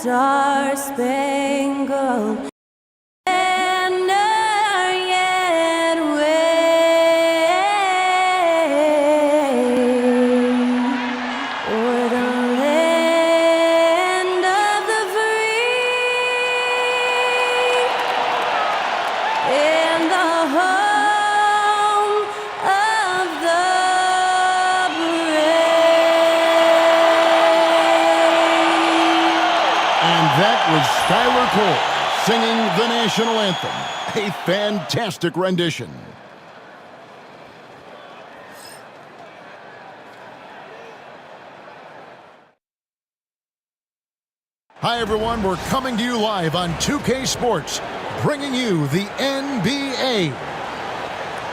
star-spangled banner yet wave o'er the land of the free and the home of the That was Skylar Cole singing the national anthem. A fantastic rendition. Hi everyone, we're coming to you live on 2K Sports, bringing you the NBA.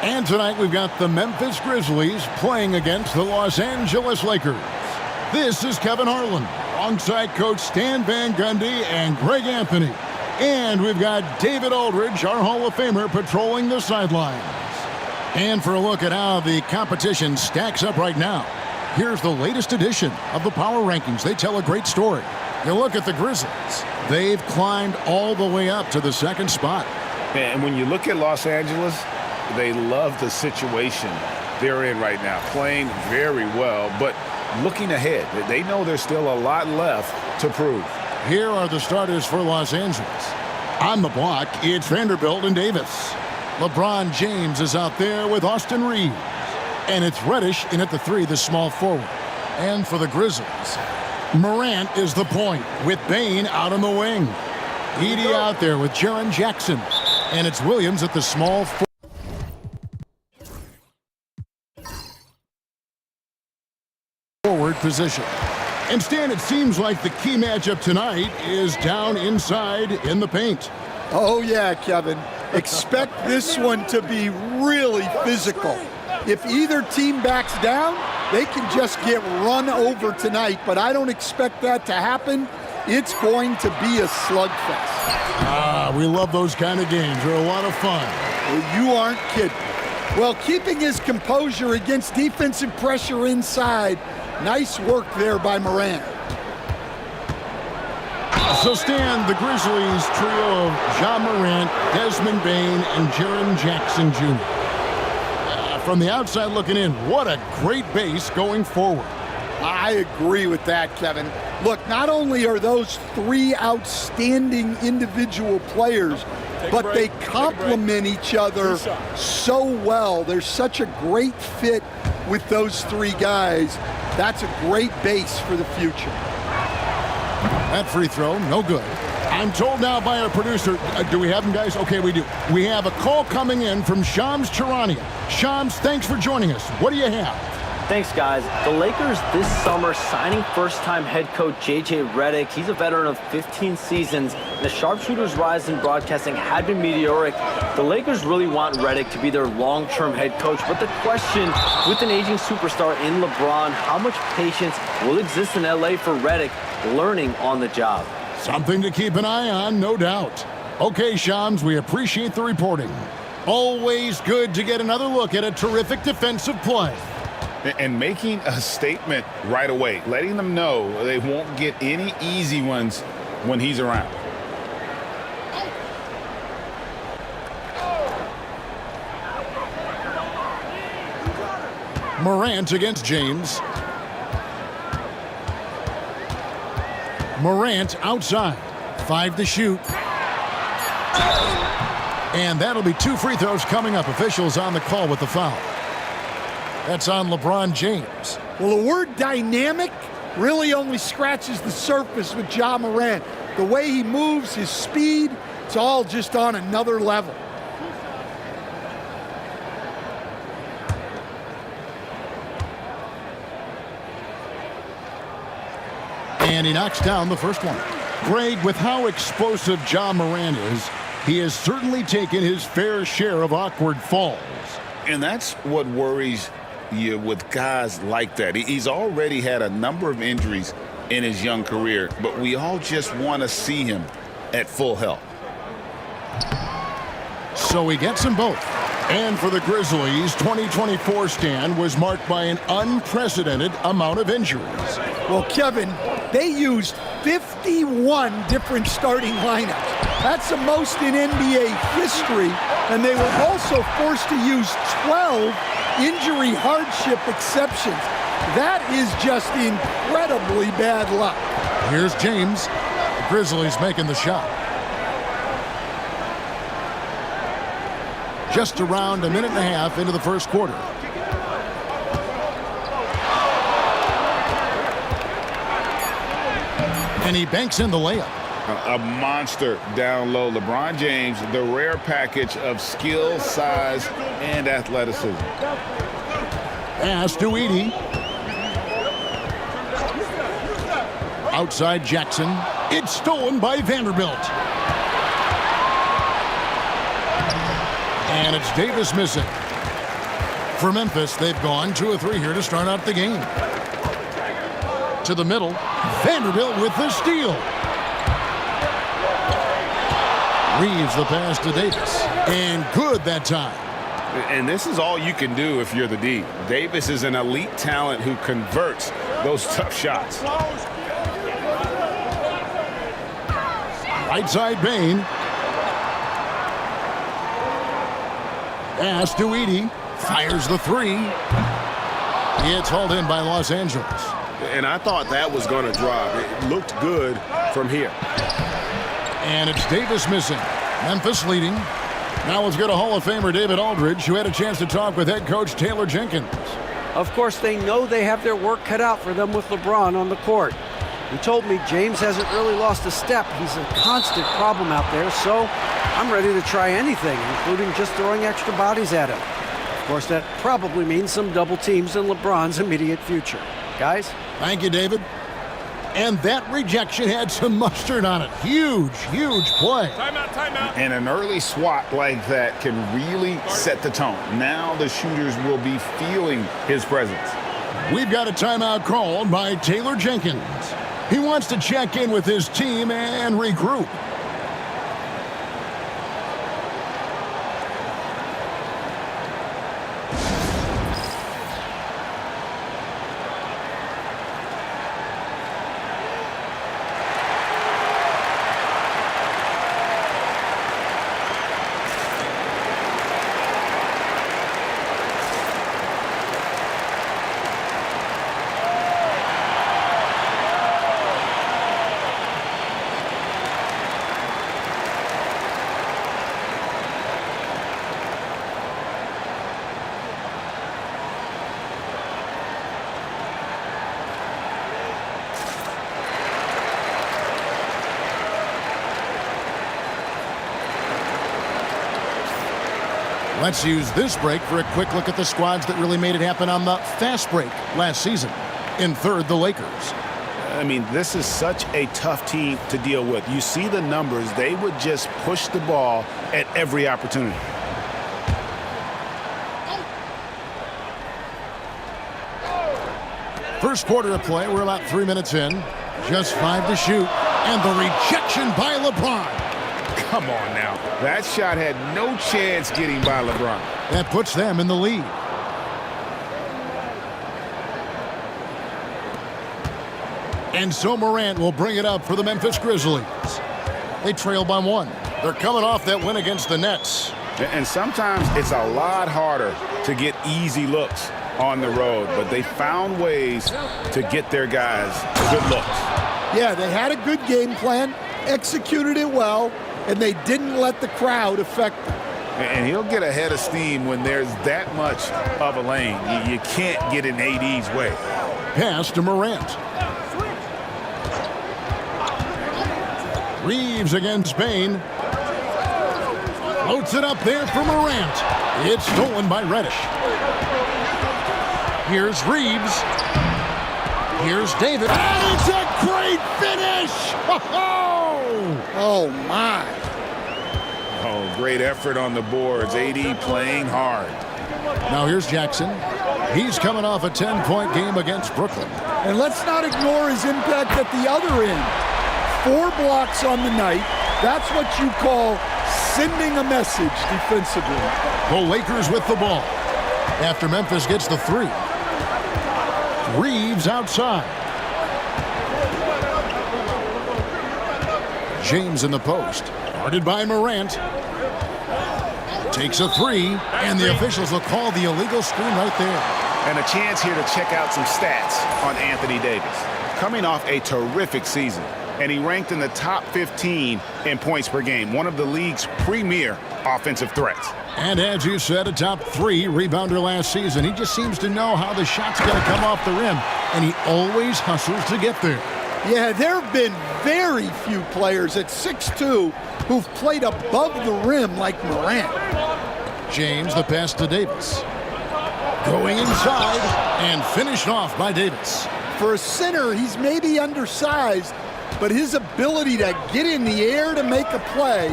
And tonight we've got the Memphis Grizzlies playing against the Los Angeles Lakers. This is Kevin Harlan, alongside Coach Stan Van Gundy and Greg Anthony. And we've got David Aldridge, our Hall of Famer, patrolling the sidelines. And for a look at how the competition stacks up right now, here's the latest edition of the Power Rankings. They tell a great story. You look at the Grizzlies. They've climbed all the way up to the second spot. And when you look at Los Angeles, they love the situation they're in right now, playing very well, but looking ahead, they know there's still a lot left to prove. Here are the starters for Los Angeles. On the block, it's Vanderbilt and Davis. LeBron James is out there with Austin Reeves. And it's Reddish in at the 3, the small forward. And for the Grizzlies, Morant is the point with Bane out on the wing. Edey out there with Jaren Jackson. And it's Williams at the small forward position. And Stan, it seems like the key matchup tonight is down inside in the paint. Oh yeah, Kevin. Expect this one to be really physical. If either team backs down, they can just get run over tonight, but I don't expect that to happen. It's going to be a slugfest. We love those kind of games. They're a lot of fun. Well, you aren't kidding. Well, keeping his composure against defensive pressure inside, nice work there by Morant. So, Stan, the Grizzlies trio of Ja Morant, Desmond Bane, and Jaren Jackson Jr. From the outside looking in, what a great base going forward. I agree with that, Kevin. Look, not only are those 3 outstanding individual players, but they complement each other so well. There's such a great fit with those 3 guys. That's a great base for the future. That free throw, no good. I'm told now by our producer, do we have him, guys? Okay, we do. We have a call coming in from Shams Charania. Shams, thanks for joining us. What do you have? Thanks, guys. The Lakers this summer signing first-time head coach J.J. Redick. He's a veteran of 15 seasons. The sharpshooter's rise in broadcasting had been meteoric. The Lakers really want Redick to be their long-term head coach. But the question, with an aging superstar in LeBron, how much patience will exist in L.A. for Redick learning on the job? Something to keep an eye on, no doubt. Okay, Shams, we appreciate the reporting. Always good to get another look at a terrific defensive play. And making a statement right away, letting them know they won't get any easy ones when he's around. Morant against James. Morant outside. 5 to shoot. And that'll be 2 free throws coming up. Officials on the call with the foul. That's on LeBron James. Well, the word dynamic really only scratches the surface with Ja Morant. The way he moves, his speed, it's all just on another level. And he knocks down the first one. Greg, with how explosive Ja Morant is, he has certainly taken his fair share of awkward falls. And that's what worries you with guys like that. He's already had a number of injuries in his young career, but we all just want to see him at full health. So he gets them both. And for the Grizzlies, 2024 stand was marked by an unprecedented amount of injuries. Well, Kevin, They used 51 different starting lineups. That's the most in NBA history, and they were also forced to use 12 injury hardship exceptions. That is just incredibly bad luck. Here's James. The Grizzlies making the shot. Just around a minute and a half into the first quarter. And he banks in the layup. A monster down low. LeBron James, the rare package of skill, size, and athleticism. Pass to Edey. Outside Jackson. It's stolen by Vanderbilt. And it's Davis missing. For Memphis, they've gone 2 of 3 here to start out the game. To the middle. Vanderbilt with the steal. Reeves the pass to Davis. And good that time. And this is all you can do if you're the D. Davis is an elite talent who converts those tough shots. Right side Bain. Pass to Edey. Fires the 3. It's hauled in by Los Angeles. And I thought that was going to drop. It looked good from here. And it's Davis missing. Memphis leading. Now let's go to Hall of Famer David Aldridge, who had a chance to talk with head coach Taylor Jenkins. Of course, they know they have their work cut out for them with LeBron on the court. He told me James hasn't really lost a step. He's a constant problem out there, so I'm ready to try anything, including just throwing extra bodies at him. Of course, that probably means some double teams in LeBron's immediate future. Guys? Thank you, David. And that rejection had some mustard on it. Huge, huge play. Timeout. And an early swat like that can really set the tone. Now the shooters will be feeling his presence. We've got a timeout called by Taylor Jenkins. He wants to check in with his team and regroup. Let's use this break for a quick look at the squads that really made it happen on the fast break last season. In third, the Lakers. I mean, this is such a tough team to deal with. You see the numbers. They would just push the ball at every opportunity. First quarter of play, we're about 3 minutes in. Just 5 to shoot. And the rejection by LeBron. Come on now. That shot had no chance getting by LeBron. That puts them in the lead. And so Morant will bring it up for the Memphis Grizzlies. They trail by 1. They're coming off that win against the Nets. And sometimes it's a lot harder to get easy looks on the road, but they found ways to get their guys good looks. Yeah, they had a good game plan, executed it well, and they didn't let the crowd affect them. And he'll get a head of steam when there's that much of a lane. You can't get in AD's way. Pass to Morant. Reeves against Bain. Floats it up there for Morant. It's stolen by Reddish. Here's Reeves. Here's David. And it's a great finish! Oh, my. Oh, great effort on the boards. AD playing hard. Now here's Jackson. He's coming off a 10-point game against Brooklyn. And let's not ignore his impact at the other end. 4 blocks on the night. That's what you call sending a message defensively. The Lakers with the ball. After Memphis gets the 3. Reeves outside. James in the post. Guarded by Morant. Takes a three, and the officials will call the illegal screen right there. And a chance here to check out some stats on Anthony Davis. Coming off a terrific season, and he ranked in the top 15 in points per game, one of the league's premier offensive threats. And as you said, a top 3 rebounder last season. He just seems to know how the shot's going to come off the rim, and he always hustles to get there. Yeah, there have been very few players at 6'2" who've played above the rim like Morant. James, the pass to Davis. Going inside and finished off by Davis. For a center, he's maybe undersized, but his ability to get in the air to make a play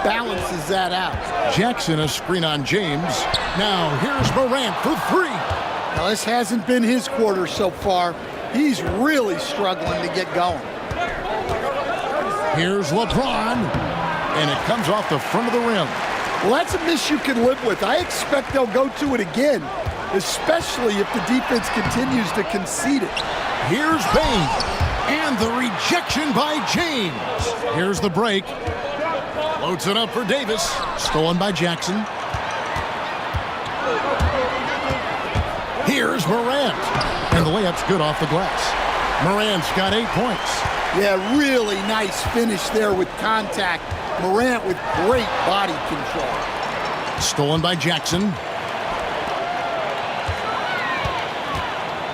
balances that out. Jackson, a screen on James. Now here's Morant for 3. Now, this hasn't been his quarter so far. He's really struggling to get going. Here's LeBron, and it comes off the front of the rim. Well, that's a miss you can live with. I expect they'll go to it again, especially if the defense continues to concede it. Here's Bain, and the rejection by James. Here's the break. Floats it up for Davis. Stolen by Jackson. Here's Morant. And the layup's good off the glass. Morant's got 8 points. Yeah, really nice finish there with contact. Morant with great body control. Stolen by Jackson.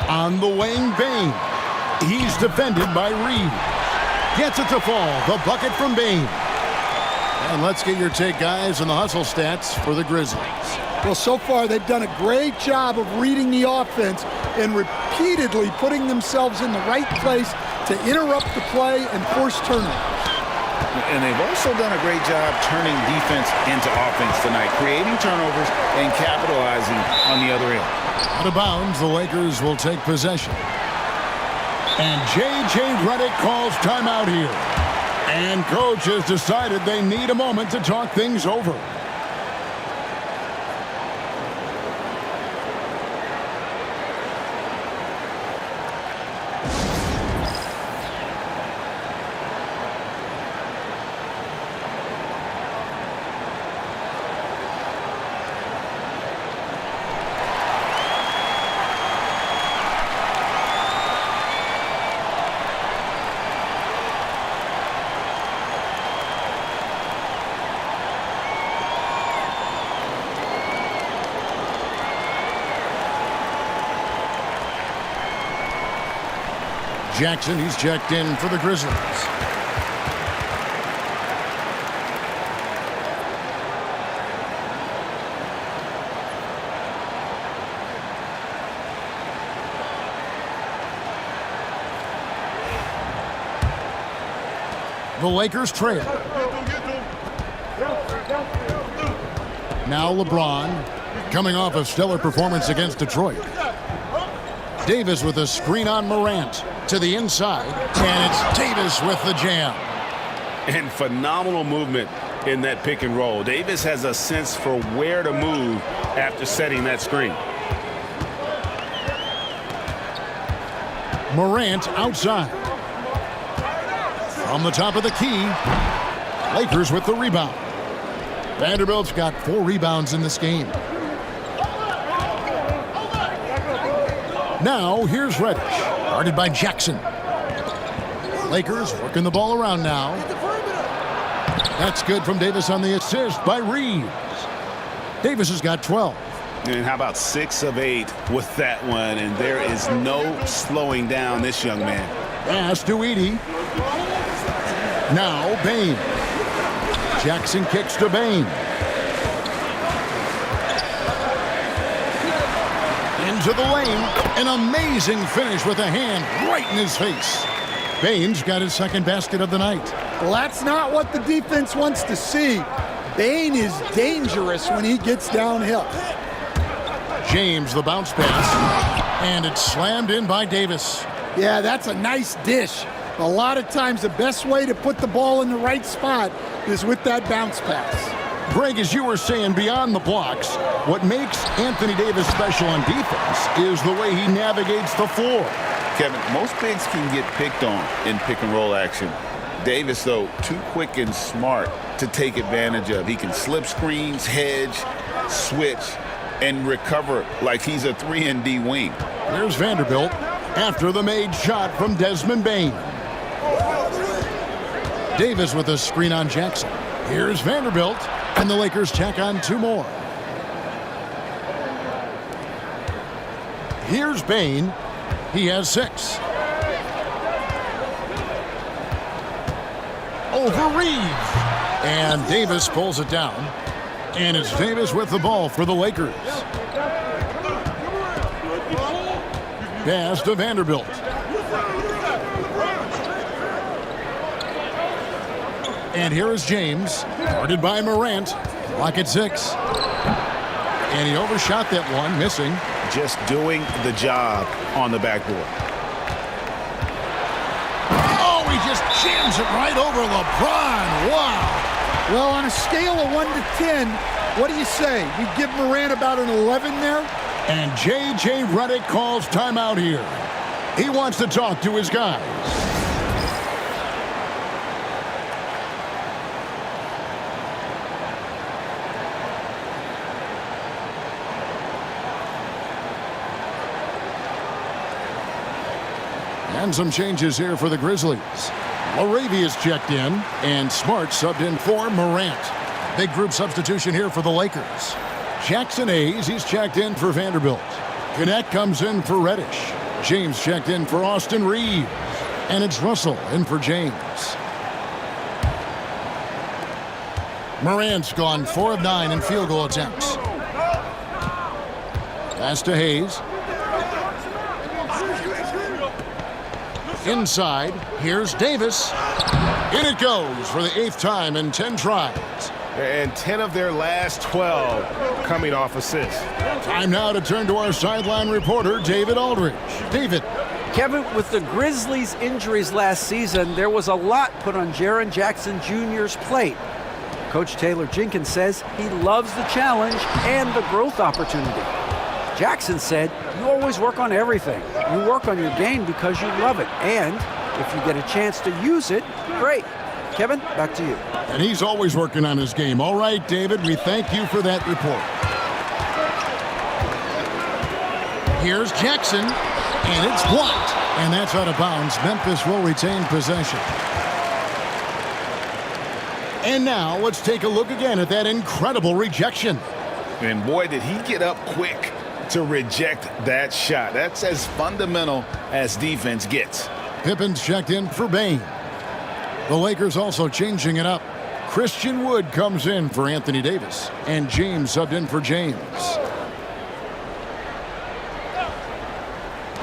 On the wing, Bain. He's defended by Reed. Gets it to fall. The bucket from Bain. And let's get your take, guys, on the hustle stats for the Grizzlies. Well, so far they've done a great job of reading the offense and repeatedly putting themselves in the right place to interrupt the play and force turnovers. And they've also done a great job turning defense into offense tonight, creating turnovers and capitalizing on the other end. Out of bounds, the Lakers will take possession. And J.J. Redick calls timeout here. And coach has decided they need a moment to talk things over. Jackson, he's checked in for the Grizzlies. The Lakers trail. Now LeBron, coming off a stellar performance against Detroit. Davis with a screen on Morant to the inside, and it's Davis with the jam. And phenomenal movement in that pick and roll. Davis has a sense for where to move after setting that screen. Morant outside. From the top of the key, Lakers with the rebound. Vanderbilt's got 4 rebounds in this game. Now, here's Reddish, guarded by Jackson. Lakers working the ball around now. That's good from Davis on the assist by Reeves. Davis has got 12. And how about 6 of 8 with that one? And there is no slowing down this young man. Pass to Edey. Now, Bain. Jackson kicks to Bain. Into the lane. An amazing finish with a hand right in his face. Bain's got his second basket of the night. Well, that's not what the defense wants to see. Bain is dangerous when he gets downhill. James, the bounce pass. And it's slammed in by Davis. Yeah, that's a nice dish. A lot of times the best way to put the ball in the right spot is with that bounce pass. Greg, as you were saying, beyond the blocks, what makes Anthony Davis special on defense is the way he navigates the floor. Kevin, most bigs can get picked on in pick and roll action. Davis, though, too quick and smart to take advantage of. He can slip screens, hedge, switch, and recover like he's a 3-and-D wing. Here's Vanderbilt after the made shot from Desmond Bain. Davis with a screen on Jackson. Here's Vanderbilt, and the Lakers tack on 2 more. Here's Bain. He has 6. Over Reeves. And Davis pulls it down. And it's Davis with the ball for the Lakers. Pass to Vanderbilt. And here is James, guarded by Morant. Clock at 6. And he overshot that one, missing. Just doing the job on the backboard. Oh, he just jams it right over LeBron. Wow. Well, on a scale of 1 to 10, what do you say? We give Morant about an 11 there? And J.J. Redick calls timeout here. He wants to talk to his guys. And some changes here for the Grizzlies. Laravia's checked in, and Smart subbed in for Morant. Big group substitution here for the Lakers. Jackson Hayes, he's checked in for Vanderbilt. Connect comes in for Reddish. James checked in for Austin Reeves. And it's Russell in for James. Morant's gone 4 of 9 in field goal attempts. Pass to Hayes. Inside, here's Davis. In it goes for the 8th time in 10 tries. And 10 of their last 12 coming off assists. Time now to turn to our sideline reporter, David Aldridge. David. Kevin, with the Grizzlies' injuries last season, there was a lot put on Jaren Jackson Jr.'s plate. Coach Taylor Jenkins says he loves the challenge and the growth opportunity. Jackson said, "You always work on everything. You work on your game because you love it. And if you get a chance to use it, great." Kevin, back to you. And he's always working on his game. All right, David, we thank you for that report. Here's Jackson, and it's blocked. And that's out of bounds. Memphis will retain possession. And now let's take a look again at that incredible rejection. And boy, did he get up quick to reject that shot. That's as fundamental as defense gets. Pippen's checked in for Bain. The Lakers also changing it up. Christian Wood comes in for Anthony Davis, and James subbed in for James.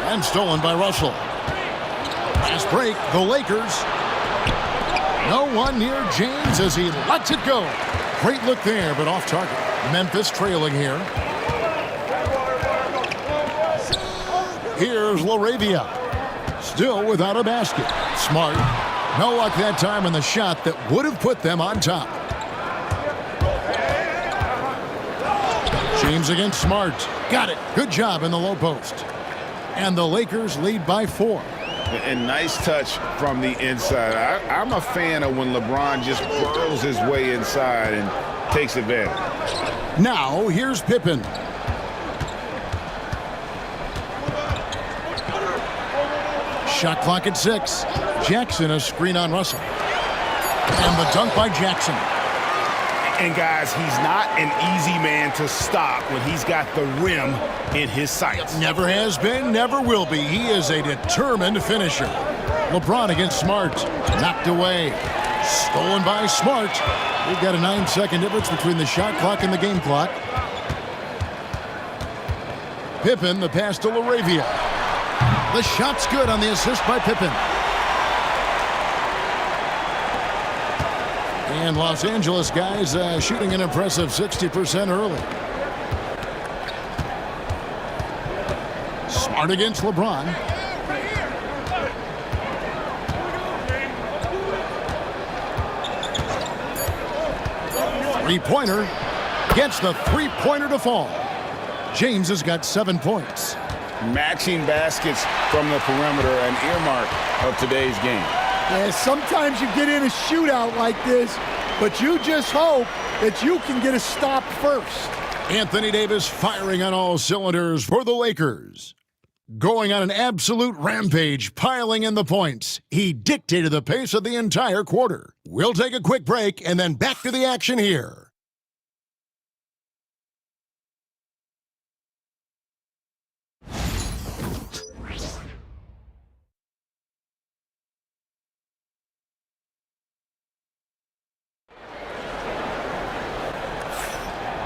And stolen by Russell. Last break, the Lakers. No one near James as he lets it go. Great look there, but off target. Memphis trailing here. Here's Laravia. Still without a basket. Smart. No luck that time on the shot that would have put them on top. James against Smart. Got it. Good job in the low post. And the Lakers lead by 4. And nice touch from the inside. I'm a fan of when LeBron just burrows his way inside and takes advantage. Now, here's Pippen. Shot clock at 6. Jackson a screen on Russell. And the dunk by Jackson. And guys, he's not an easy man to stop when he's got the rim in his sights. Never has been, never will be. He is a determined finisher. LeBron against Smart. Knocked away. Stolen by Smart. We've got a 9-second difference between the shot clock and the game clock. Pippen, the pass to Laravia. The shot's good on the assist by Pippen. And Los Angeles guys shooting an impressive 60% early. Smart against LeBron. Three-pointer. Gets the three-pointer to fall. James has got 7 points. Matching baskets from the perimeter, an earmark of today's game. Yeah, sometimes you get in a shootout like this, but you just hope that you can get a stop first. Anthony Davis firing on all cylinders for the Lakers. Going on an absolute rampage, piling in the points. He dictated the pace of the entire quarter. We'll take a quick break and then back to the action here.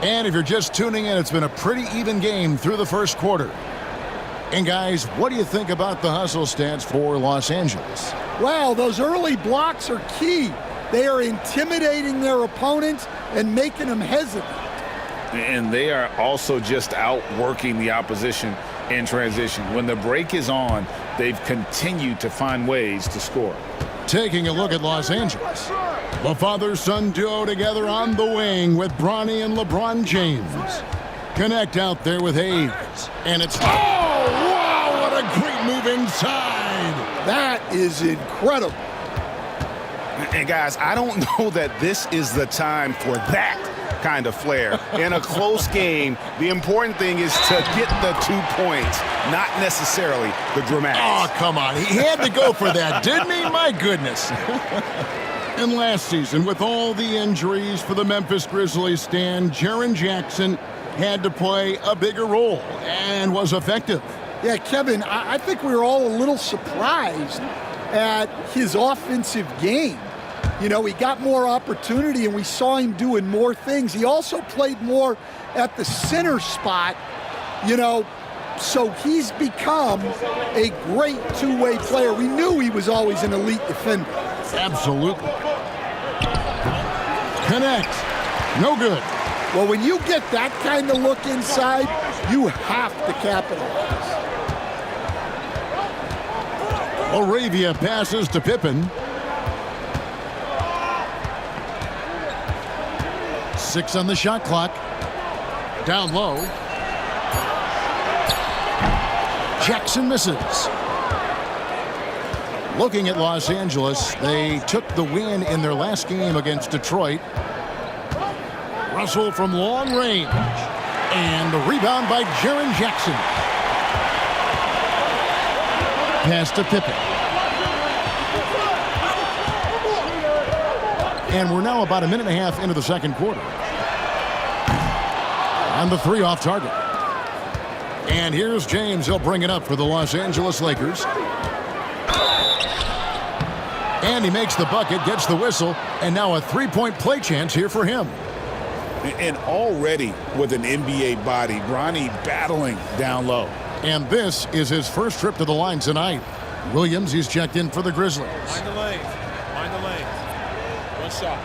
And if you're just tuning in, it's been a pretty even game through the first quarter. And guys, what do you think about the hustle stats for Los Angeles? Well, those early blocks are key. They are intimidating their opponents and making them hesitant. And they are also just outworking the opposition in transition. When the break is on, they've continued to find ways to score. Taking a look at Los Angeles. The father-son duo together on the wing with Bronny and LeBron James. Connect out there with Hayes. And it's... Oh, wow, what a great move inside. That is incredible. And guys, I don't know that this is the time for that kind of flair. In a close game, the important thing is to get the 2 points, not necessarily the dramatics. Oh, come on. He had to go for that, didn't he? My goodness. And last season, with all the injuries for the Memphis Grizzlies, Stan, Jaren Jackson had to play a bigger role and was effective. Yeah, Kevin, I think we were all a little surprised at his offensive game. You know, he got more opportunity and we saw him doing more things. He also played more at the center spot, you know, so he's become a great two-way player. We knew he was always an elite defender. Absolutely. Connect. No good. Well, when you get that kind of look inside, you have to capitalize. Laravia passes to Pippen. 6 on the shot clock. Down low. Jackson misses. Looking at Los Angeles, they took the win in their last game against Detroit. Russell from long range. And the rebound by Jaren Jackson. Pass to Pippen. And we're now about a minute and a half into the second quarter. And the 3 off target. And here's James. He'll bring it up for the Los Angeles Lakers. And he makes the bucket, gets the whistle, and now a 3-point play chance here for him. And already with an NBA body, Bronny battling down low. And this is his first trip to the line tonight. Williams, he's checked in for the Grizzlies. Mind the lane. Mind the lane. One shot.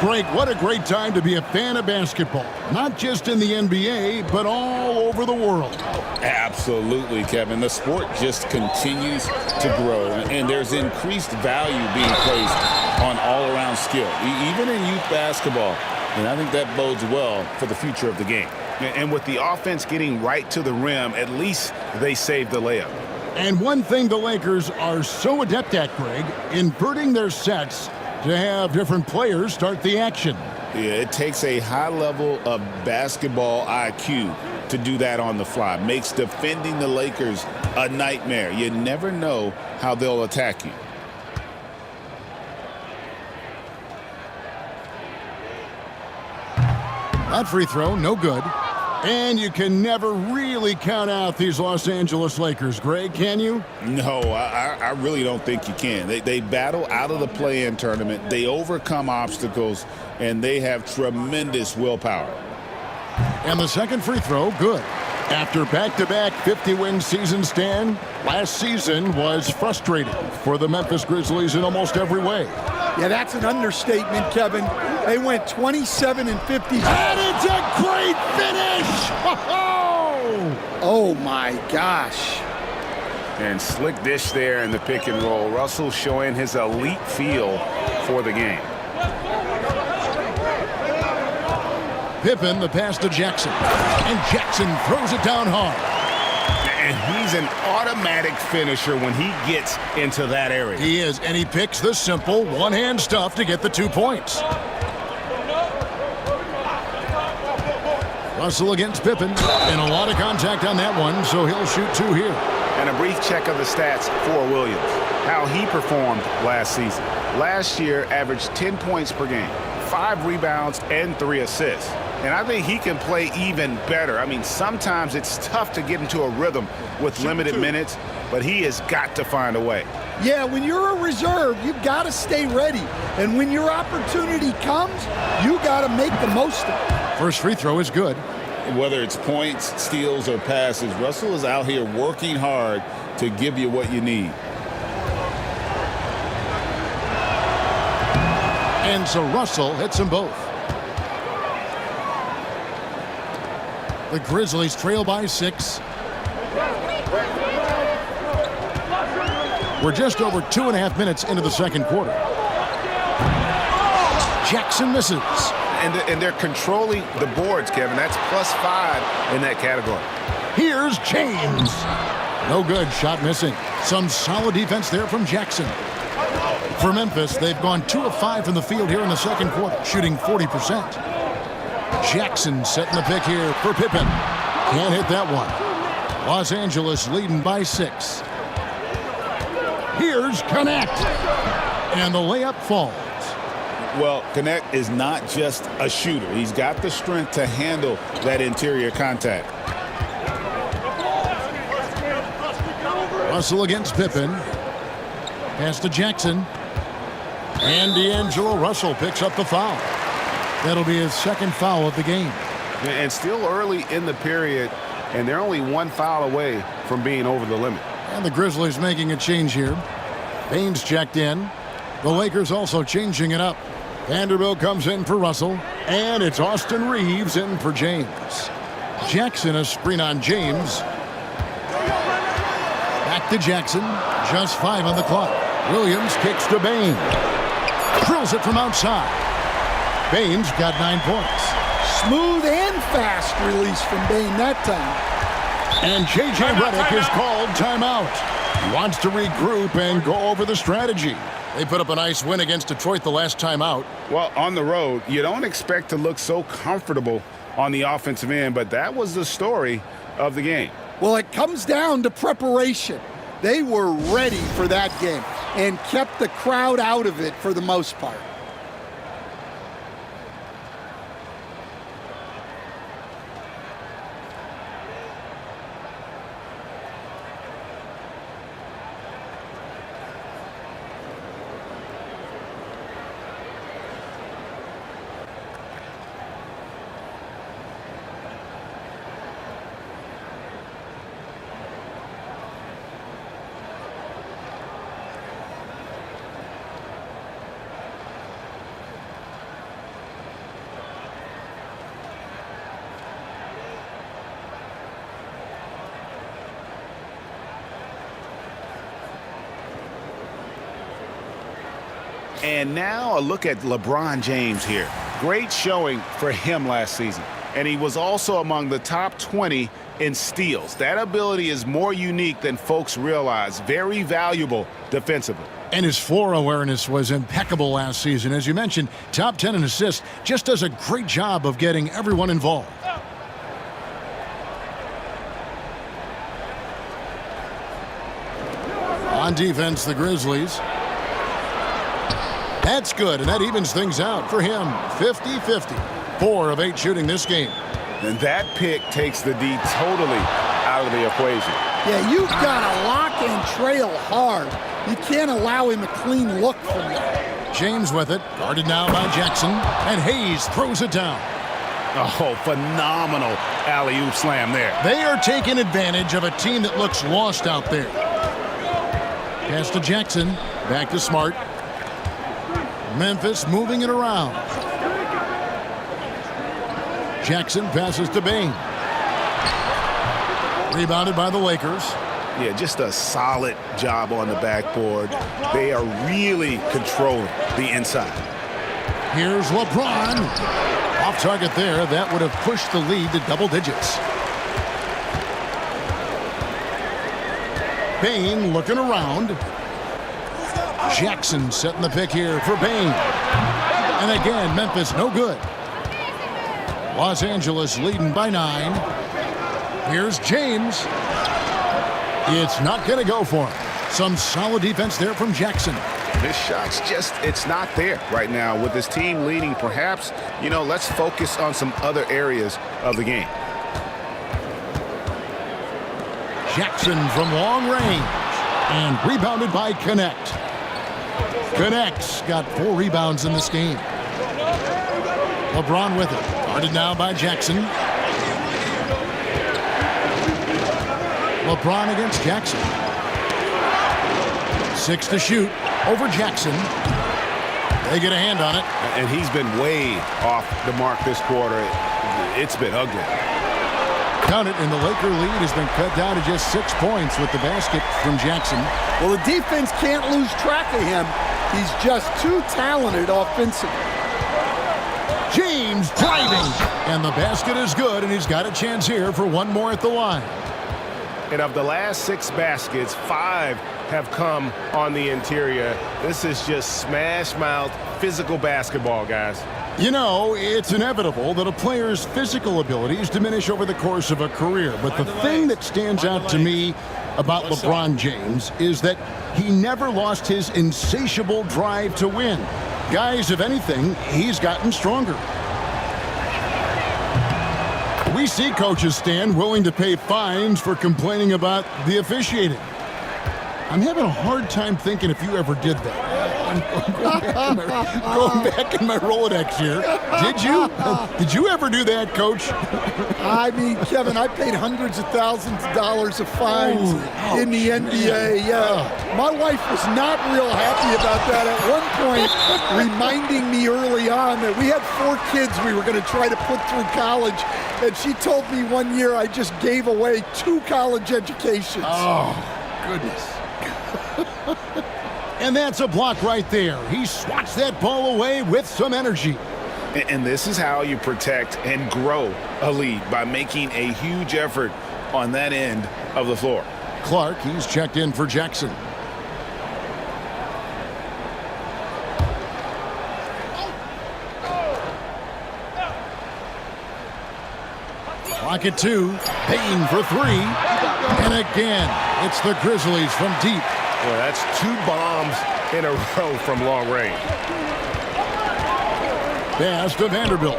Greg, what a great time to be a fan of basketball. Not just in the NBA, but all over the world. Absolutely, Kevin. The sport just continues to grow, and there's increased value being placed on all-around skill, even in youth basketball. And I think that bodes well for the future of the game. And with the offense getting right to the rim, at least they saved the layup. And one thing the Lakers are so adept at, Greg, inverting their sets to have different players start the action. Yeah, it takes a high level of basketball IQ to do that on the fly. Makes defending the Lakers a nightmare. You never know how they'll attack you. That free throw, no good. And you can never really count out these Los Angeles Lakers, Greg, can you? No, I really don't think you can. They battle out of the play-in tournament. They overcome obstacles, and they have tremendous willpower. And the second free throw, good. After back-to-back 50-win season, Stan, last season was frustrating for the Memphis Grizzlies in almost every way. Yeah, that's an understatement, Kevin. They went 27 and 50. And it's a great finish! Oh, my gosh. And slick dish there in the pick and roll. Russell showing his elite feel for the game. Pippen, the pass to Jackson. And Jackson throws it down hard. And he's an automatic finisher when he gets into that area. He is, and he picks the simple one-hand stuff to get the 2 points. Russell against Pippen, and a lot of contact on that one, so he'll shoot 2 here. And a brief check of the stats for Williams, how he performed last season. Last year, averaged 10 points per game, 5 rebounds, and 3 assists. And I think he can play even better. I mean, sometimes it's tough to get into a rhythm with limited minutes, but he has got to find a way. Yeah, when you're a reserve, you've got to stay ready. And when your opportunity comes, you got to make the most of it. First free throw is good. Whether it's points, steals, or passes, Russell is out here working hard to give you what you need. And so Russell hits them both. The Grizzlies trail by 6. We're just over 2.5 minutes into the second quarter. Jackson misses. And they're controlling the boards, Kevin. That's +5 in that category. Here's James. No good. Shot missing. Some solid defense there from Jackson. For Memphis, they've gone 2 of 5 from the field here in the second quarter, shooting 40%. Jackson setting the pick here for Pippen. Can't hit that one. Los Angeles leading by 6. Here's Connect. And the layup falls. Well, Connect is not just a shooter. He's got the strength to handle that interior contact. Russell against Pippen. Pass to Jackson. And D'Angelo Russell picks up the foul. That'll be his second foul of the game. And still early in the period, and they're only 1 foul away from being over the limit. And the Grizzlies making a change here. Baines checked in. The Lakers also changing it up. Vanderbilt comes in for Russell, and it's Austin Reeves in for James. Jackson a screen on James. Back to Jackson. Just 5 on the clock. Williams kicks to Baines. Drills it from outside. Baines got 9 points. Smooth and fast release from Bain that time. And J.J. Redick is called timeout. He wants to regroup and go over the strategy. They put up a nice win against Detroit the last time out. Well, on the road, you don't expect to look so comfortable on the offensive end, but that was the story of the game. Well, it comes down to preparation. They were ready for that game and kept the crowd out of it for the most part. And now a look at LeBron James here. Great showing for him last season. And he was also among the top 20 in steals. That ability is more unique than folks realize. Very valuable defensively. And his floor awareness was impeccable last season. As you mentioned, top 10 in assists. Just does a great job of getting everyone involved. On defense, the Grizzlies. That's good, and that evens things out for him. 50-50. 4 of 8 shooting this game. And that pick takes the D totally out of the equation. Yeah, you've got to lock and trail hard. You can't allow him a clean look from that. James with it, guarded now by Jackson, and Hayes throws it down. Oh, phenomenal alley-oop slam there. They are taking advantage of a team that looks lost out there. Pass to Jackson, back to Smart. Memphis moving it around. Jackson passes to Bain. Rebounded by the Lakers. Yeah, just a solid job on the backboard. They are really controlling the inside. Here's LeBron. Off target there. That would have pushed the lead to double digits. Bain looking around. Jackson setting the pick here for Bain. And again, Memphis no good. Los Angeles leading by 9. Here's James. It's not going to go for him. Some solid defense there from Jackson. His shot's just, it's not there right now. With his team leading, perhaps, let's focus on some other areas of the game. Jackson from long range. And rebounded by Connect. Connect's got 4 rebounds in this game. LeBron with it. Guarded now by Jackson. LeBron against Jackson. 6 to shoot over Jackson. They get a hand on it. And he's been way off the mark this quarter. It's been ugly. Count it, and the Laker lead has been cut down to just 6 points with the basket from Jackson. Well, the defense can't lose track of him. He's just too talented offensively. James driving, and the basket is good, and he's got a chance here for one more at the line. And of the last 6 baskets, 5 have come on the interior. This is just smash-mouth physical basketball, guys. It's inevitable that a player's physical abilities diminish over the course of a career. But the thing that stands out to me about LeBron James is that he never lost his insatiable drive to win. Guys, if anything, he's gotten stronger. We see coaches stand willing to pay fines for complaining about the officiating. I'm having a hard time thinking if you ever did that. I'm going back in my Rolodex here. Did you? Did you ever do that, Coach? I mean, Kevin, I paid hundreds of thousands of dollars of fines in the NBA. Yeah, my wife was not real happy about that at one point, reminding me early on that we had 4 kids we were going to try to put through college, and she told me one year I just gave away 2 college educations. Oh, goodness. And that's a block right there. He swats that ball away with some energy. And this is how you protect and grow a lead, by making a huge effort on that end of the floor. Clark, he's checked in for Jackson. Clock at 2. Bain for 3. And again, it's the Grizzlies from deep. Well, that's 2 bombs in a row from long range. Pass to Vanderbilt.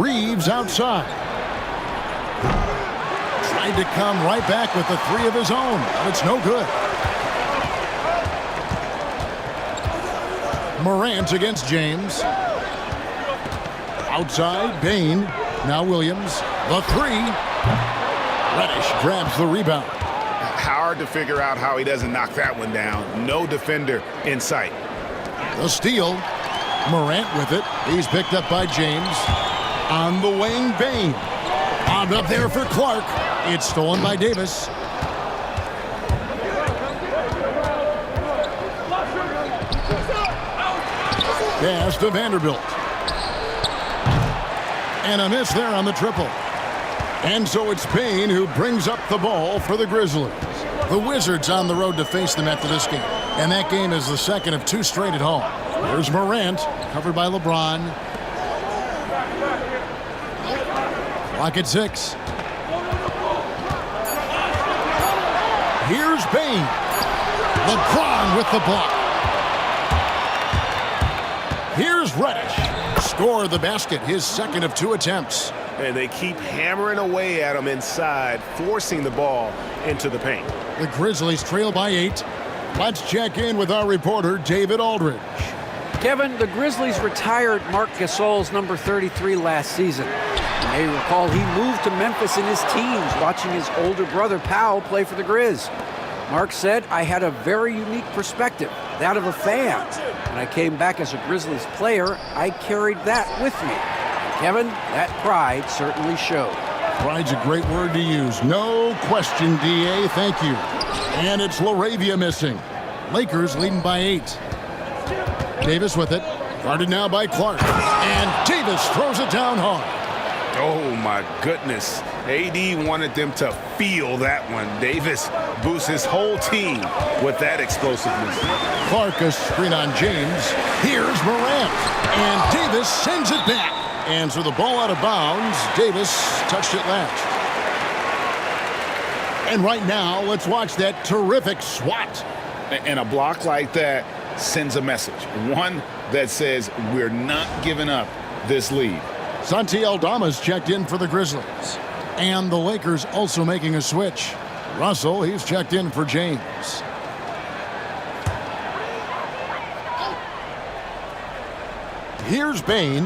Reeves outside. Tried to come right back with the 3 of his own, but it's no good. Morant against James. Outside, Bain. Now Williams. The 3. Reddish grabs the rebound. Hard to figure out how he doesn't knock that one down. No defender in sight. The steal. Morant with it. He's picked up by James. On the wing, Bain. On up there for Clark. It's stolen by Davis. Pass to Vanderbilt. And a miss there on the triple. And so it's Bain who brings up the ball for the Grizzlies. The Wizards on the road to face them after this game. And that game is the second of 2 straight at home. Here's Morant, covered by LeBron. Clock at 6. Here's Bain. LeBron with the block. Here's Reddish. Score the basket, his second of 2 attempts. And they keep hammering away at him inside, forcing the ball into the paint. The Grizzlies trail by 8. Let's check in with our reporter, David Aldridge. Kevin, the Grizzlies retired Marc Gasol's number 33 last season. You may recall he moved to Memphis in his teens, watching his older brother, Powell, play for the Grizz. Mark said, "I had a very unique perspective, that of a fan. When I came back as a Grizzlies player, I carried that with me." Kevin, that pride certainly showed. Pride's a great word to use. No question, DA. Thank you. And it's LaRavia missing. Lakers leading by 8. Davis with it. Guarded now by Clark. And Davis throws it down hard. Oh, my goodness. AD wanted them to feel that one. Davis boosts his whole team with that explosiveness. Clark a screen on James. Here's Morant. And Davis sends it back. And so the ball out of bounds. Davis touched it last. And right now, let's watch that terrific swat. And a block like that sends a message. One that says we're not giving up this lead. Santi Aldama's checked in for the Grizzlies. And the Lakers also making a switch. Russell, he's checked in for James. Here's Bane.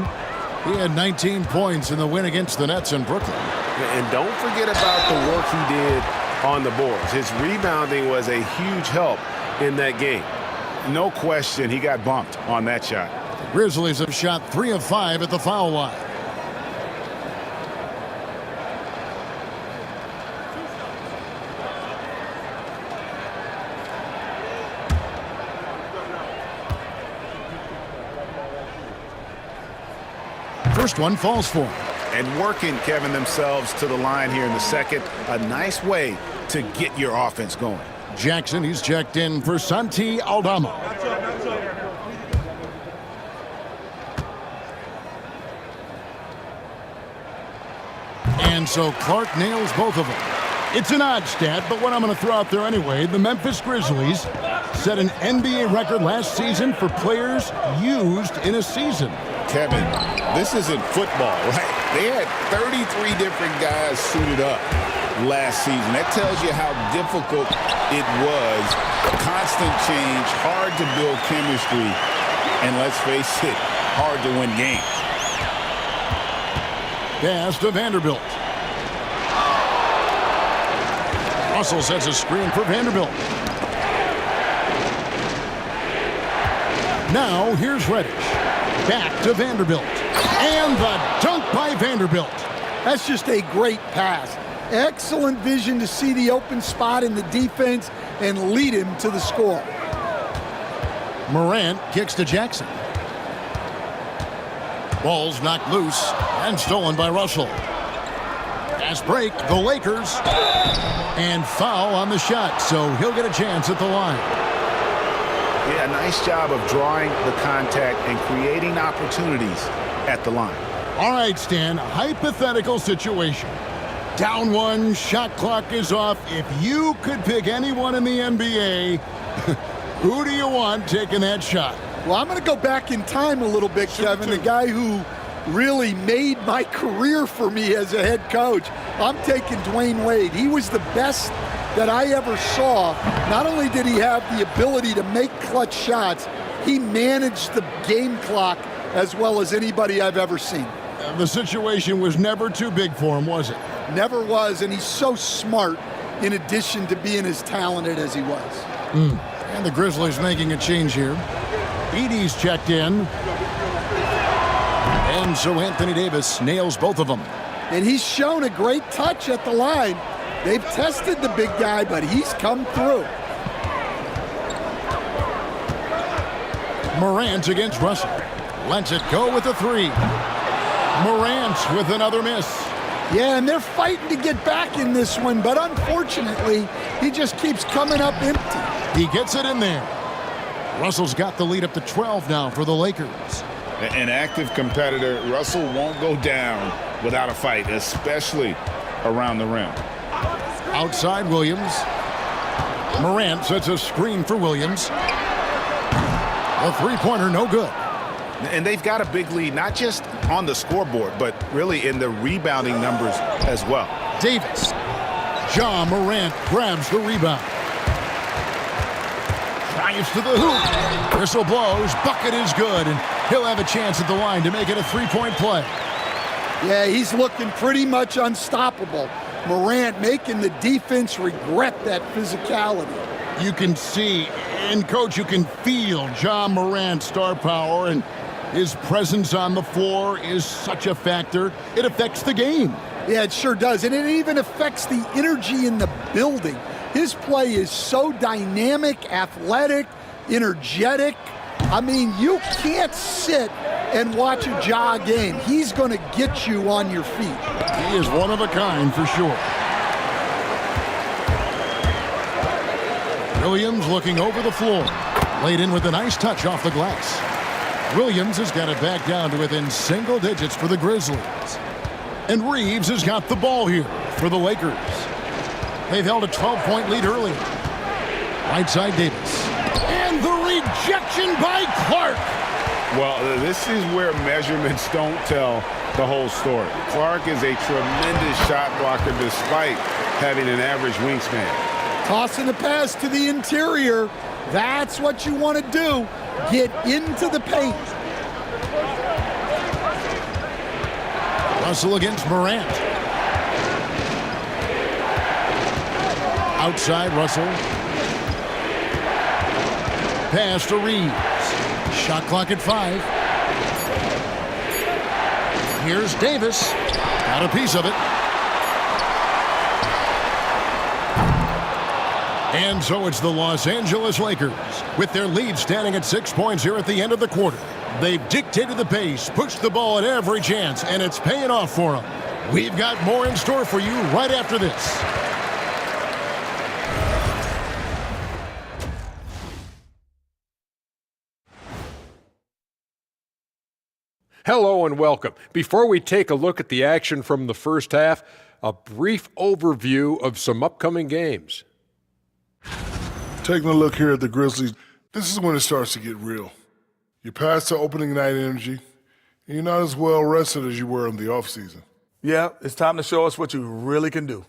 He had 19 points in the win against the Nets in Brooklyn. And don't forget about the work he did on the boards. His rebounding was a huge help in that game. No question he got bumped on that shot. The Grizzlies have shot 3 of 5 at the foul line. First one falls for him. And working, Kevin, themselves to the line here in the second. A nice way to get your offense going. Jackson, he's checked in for Santi Aldama. And so Clark nails both of them. It's an odd stat, but what I'm going to throw out there anyway, the Memphis Grizzlies set an NBA record last season for players used in a season. Kevin, this isn't football, right? They had 33 different guys suited up last season. That tells you how difficult it was. Constant change, hard to build chemistry, and let's face it, hard to win games. Pass to Vanderbilt. Russell sets a screen for Vanderbilt. Now here's Reddish. Back to Vanderbilt. And the dunk by Vanderbilt. That's just a great pass. Excellent vision to see the open spot in the defense and lead him to the score. Morant kicks to Jackson. Ball's knocked loose and stolen by Russell. Fast break, the Lakers. And foul on the shot, so he'll get a chance at the line. Yeah, nice job of drawing the contact and creating opportunities at the line. All right, Stan, hypothetical situation. Down one, shot clock is off. If you could pick anyone in the NBA, who do you want taking that shot? Well, I'm going to go back in time a little bit, Kevin. The guy who really made my career for me as a head coach. I'm taking Dwayne Wade. He was the best that I ever saw. Not only did he have the ability to make clutch shots, he managed the game clock as well as anybody I've ever seen. The situation was never too big for him, was it? Never was, and he's so smart in addition to being as talented as he was. And the Grizzlies making a change here. Edey's checked in. And so Anthony Davis nails both of them. And he's shown a great touch at the line. They've tested the big guy, but he's come through. Morant against Russell. Lets it go with a three. Morant with another miss. Yeah, and they're fighting to get back in this one, but unfortunately, he just keeps coming up empty. He gets it in there. Russell's got the lead up to 12 now for the Lakers. An active competitor, Russell won't go down without a fight, especially around the rim. Outside Williams. Morant sets a screen for Williams. The three-pointer no good. And they've got a big lead, not just on the scoreboard, but really in the rebounding numbers as well. Davis. Ja Morant grabs the rebound. Drives to the hoop. Whistle blows. Bucket is good. And he'll have a chance at the line to make it a three-point play. Yeah, he's looking pretty much unstoppable. Morant making the defense regret that physicality. You can see, and Coach, you can feel Ja Morant's star power, and his presence on the floor is such a factor. It affects the game. Yeah, it sure does. And it even affects the energy in the building. His play is so dynamic, athletic, energetic. I mean, you can't sit and watch a Ja game. He's going to get you on your feet. He is one of a kind for sure. Williams looking over the floor. Laid in with a nice touch off the glass. Williams has got it back down to within single digits for the Grizzlies. And Reeves has got the ball here for the Lakers. They've held a 12-point lead early. Right side Davis. And the rejection by Clark. Well, this is where measurements don't tell the whole story. Clark is a tremendous shot blocker despite having an average wingspan. Tossing the pass to the interior. That's what you want to do. Get into the paint. Russell against Morant. Outside Russell. Pass to Reeves. Shot clock at 5. Here's Davis. Got a piece of it. And so it's the Los Angeles Lakers with their lead standing at 6 points here at the end of the quarter. They've dictated the pace, pushed the ball at every chance, and it's paying off for them. We've got more in store for you right after this. Hello and welcome. Before we take a look at the action from the first half, a brief overview of some upcoming games. Taking a look here at the Grizzlies, this is when it starts to get real. You're past the opening night energy, and you're not as well rested as you were in the offseason. Yeah, it's time to show us what you really can do.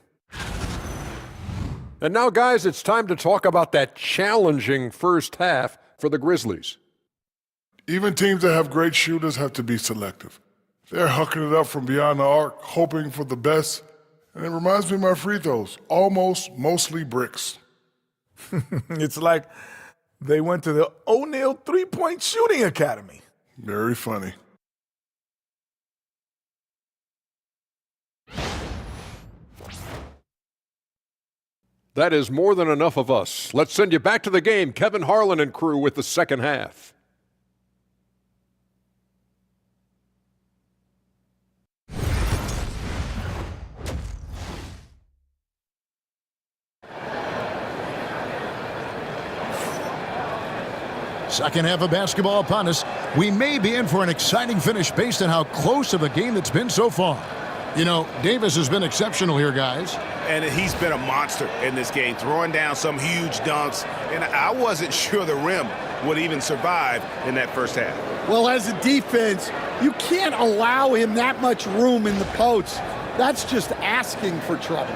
And now, guys, it's time to talk about that challenging first half for the Grizzlies. Even teams that have great shooters have to be selective. They're hucking it up from beyond the arc, hoping for the best. And it reminds me of my free throws, almost mostly bricks. It's like they went to the O'Neal three-point shooting academy. Very funny. That is more than enough of us. Let's send you back to the game. Kevin Harlan and crew with the second half. Second half of basketball upon us. We may be in for an exciting finish based on how close of a game it's been so far. You know, Davis has been exceptional here, guys. And he's been a monster in this game, throwing down some huge dunks. And I wasn't sure the rim would even survive in that first half. Well, as a defense, you can't allow him that much room in the post. That's just asking for trouble.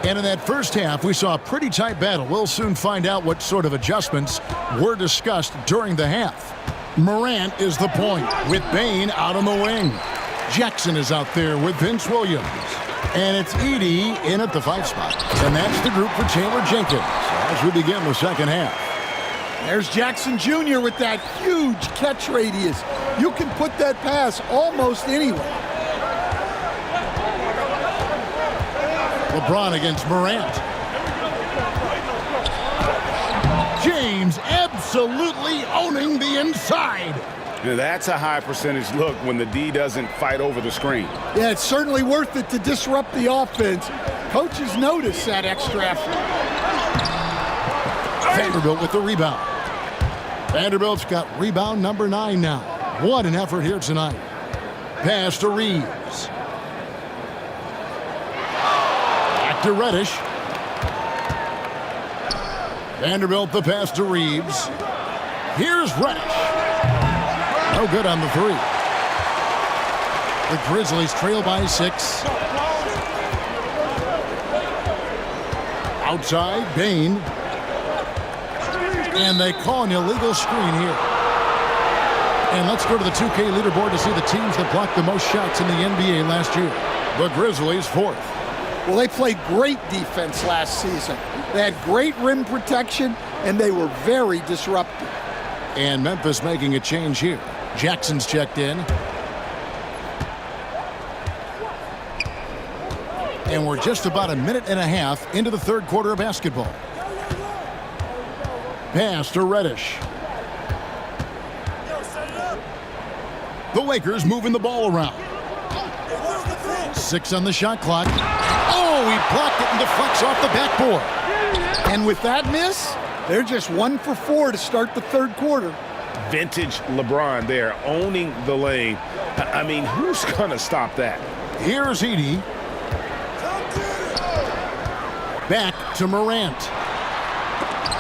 And in that first half, we saw a pretty tight battle. We'll soon find out what sort of adjustments were discussed during the half. Morant is the point with Bane out on the wing. Jackson is out there with Vince Williams. And it's Edey in at the 5 spot. And that's the group for Taylor Jenkins as we begin the second half. There's Jackson Jr. with that huge catch radius. You can put that pass almost anywhere. LeBron against Morant. James absolutely owning the inside. Now, that's a high percentage look when the D doesn't fight over the screen. Yeah, it's certainly worth it to disrupt the offense. Coaches notice that extra effort. Vanderbilt with the rebound. Vanderbilt's got rebound number 9 now. What an effort here tonight. Pass to Reeves. To Reddish. Vanderbilt the pass to Reeves. Here's Reddish. No good on the 3. The Grizzlies trail by 6. Outside, Bane. And they call an illegal screen here. And let's go to the 2K leaderboard to see the teams that blocked the most shots in the NBA last year. The Grizzlies 4th. Well, they played great defense last season. They had great rim protection, and they were very disruptive. And Memphis making a change here. Jackson's checked in. And we're just about a minute and a half into the third quarter of basketball. pass to Reddish. The Lakers moving the ball around. 6 on the shot clock. Oh, he blocked it and deflects off the backboard. And with that miss, they're just 1 for 4 to start the third quarter. Vintage LeBron there, owning the lane. I mean, who's going to stop that? Here's Edey. Back to Morant.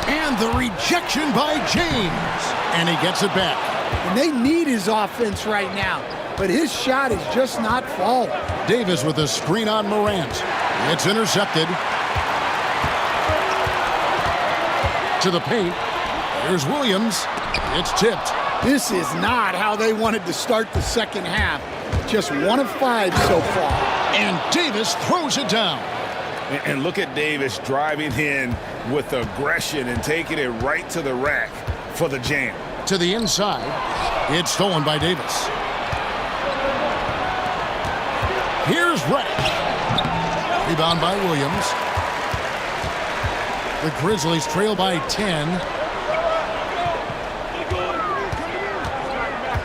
And the rejection by James. And he gets it back. And they need his offense right now, but his shot is just not falling. Davis with a screen on Morant. It's intercepted. To the paint. Here's Williams. It's tipped. This is not how they wanted to start the second half. Just 1 of 5 so far. And Davis throws it down. And look at Davis driving in with aggression and taking it right to the rack for the jam. To the inside. It's stolen by Davis. Here's Reddish. Rebound by Williams. The Grizzlies trail by 10.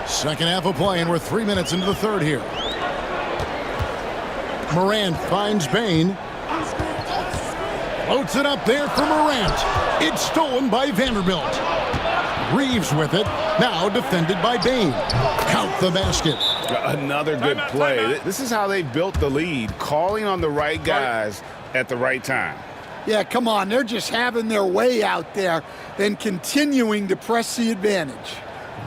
Second half of play, and we're 3 minutes into the third here. Morant finds Bane. Floats it up there for Morant. It's stolen by Vanderbilt. Reeves with it. Now defended by Bane. Count the basket. Another good play. This is how they built the lead, calling on the right guys at the right time. Yeah, come on. They're just having their way out there and continuing to press the advantage.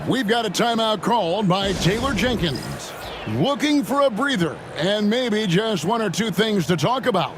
We've got a timeout called by Taylor Jenkins. Looking for a breather and maybe just 1 or 2 things to talk about.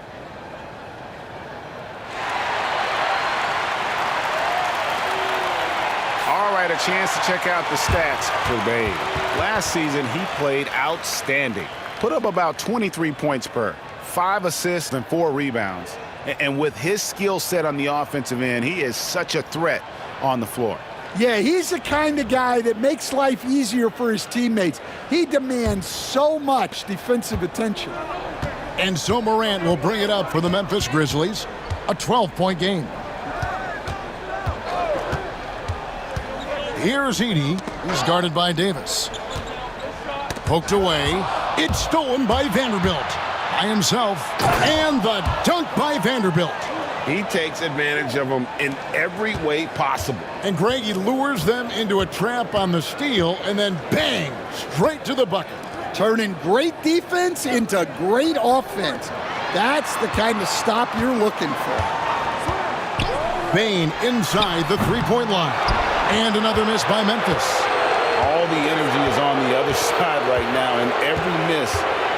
All right, a chance to check out the stats for Bane. Last season, he played outstanding. Put up about 23 points per, 5 assists and 4 rebounds. And with his skill set on the offensive end, he is such a threat on the floor. Yeah, he's the kind of guy that makes life easier for his teammates. He demands so much defensive attention. And so Morant will bring it up for the Memphis Grizzlies. A 12-point game. Here's Edey. He's guarded by Davis. Poked away. It's stolen by Vanderbilt. By himself. And the dunk by Vanderbilt. He takes advantage of them in every way possible. And Greg, he lures them into a trap on the steal and then bang, straight to the bucket. Turning great defense into great offense. That's the kind of stop you're looking for. Bane inside the three-point line. And another miss by Memphis. All the energy is on the other side right now, and every miss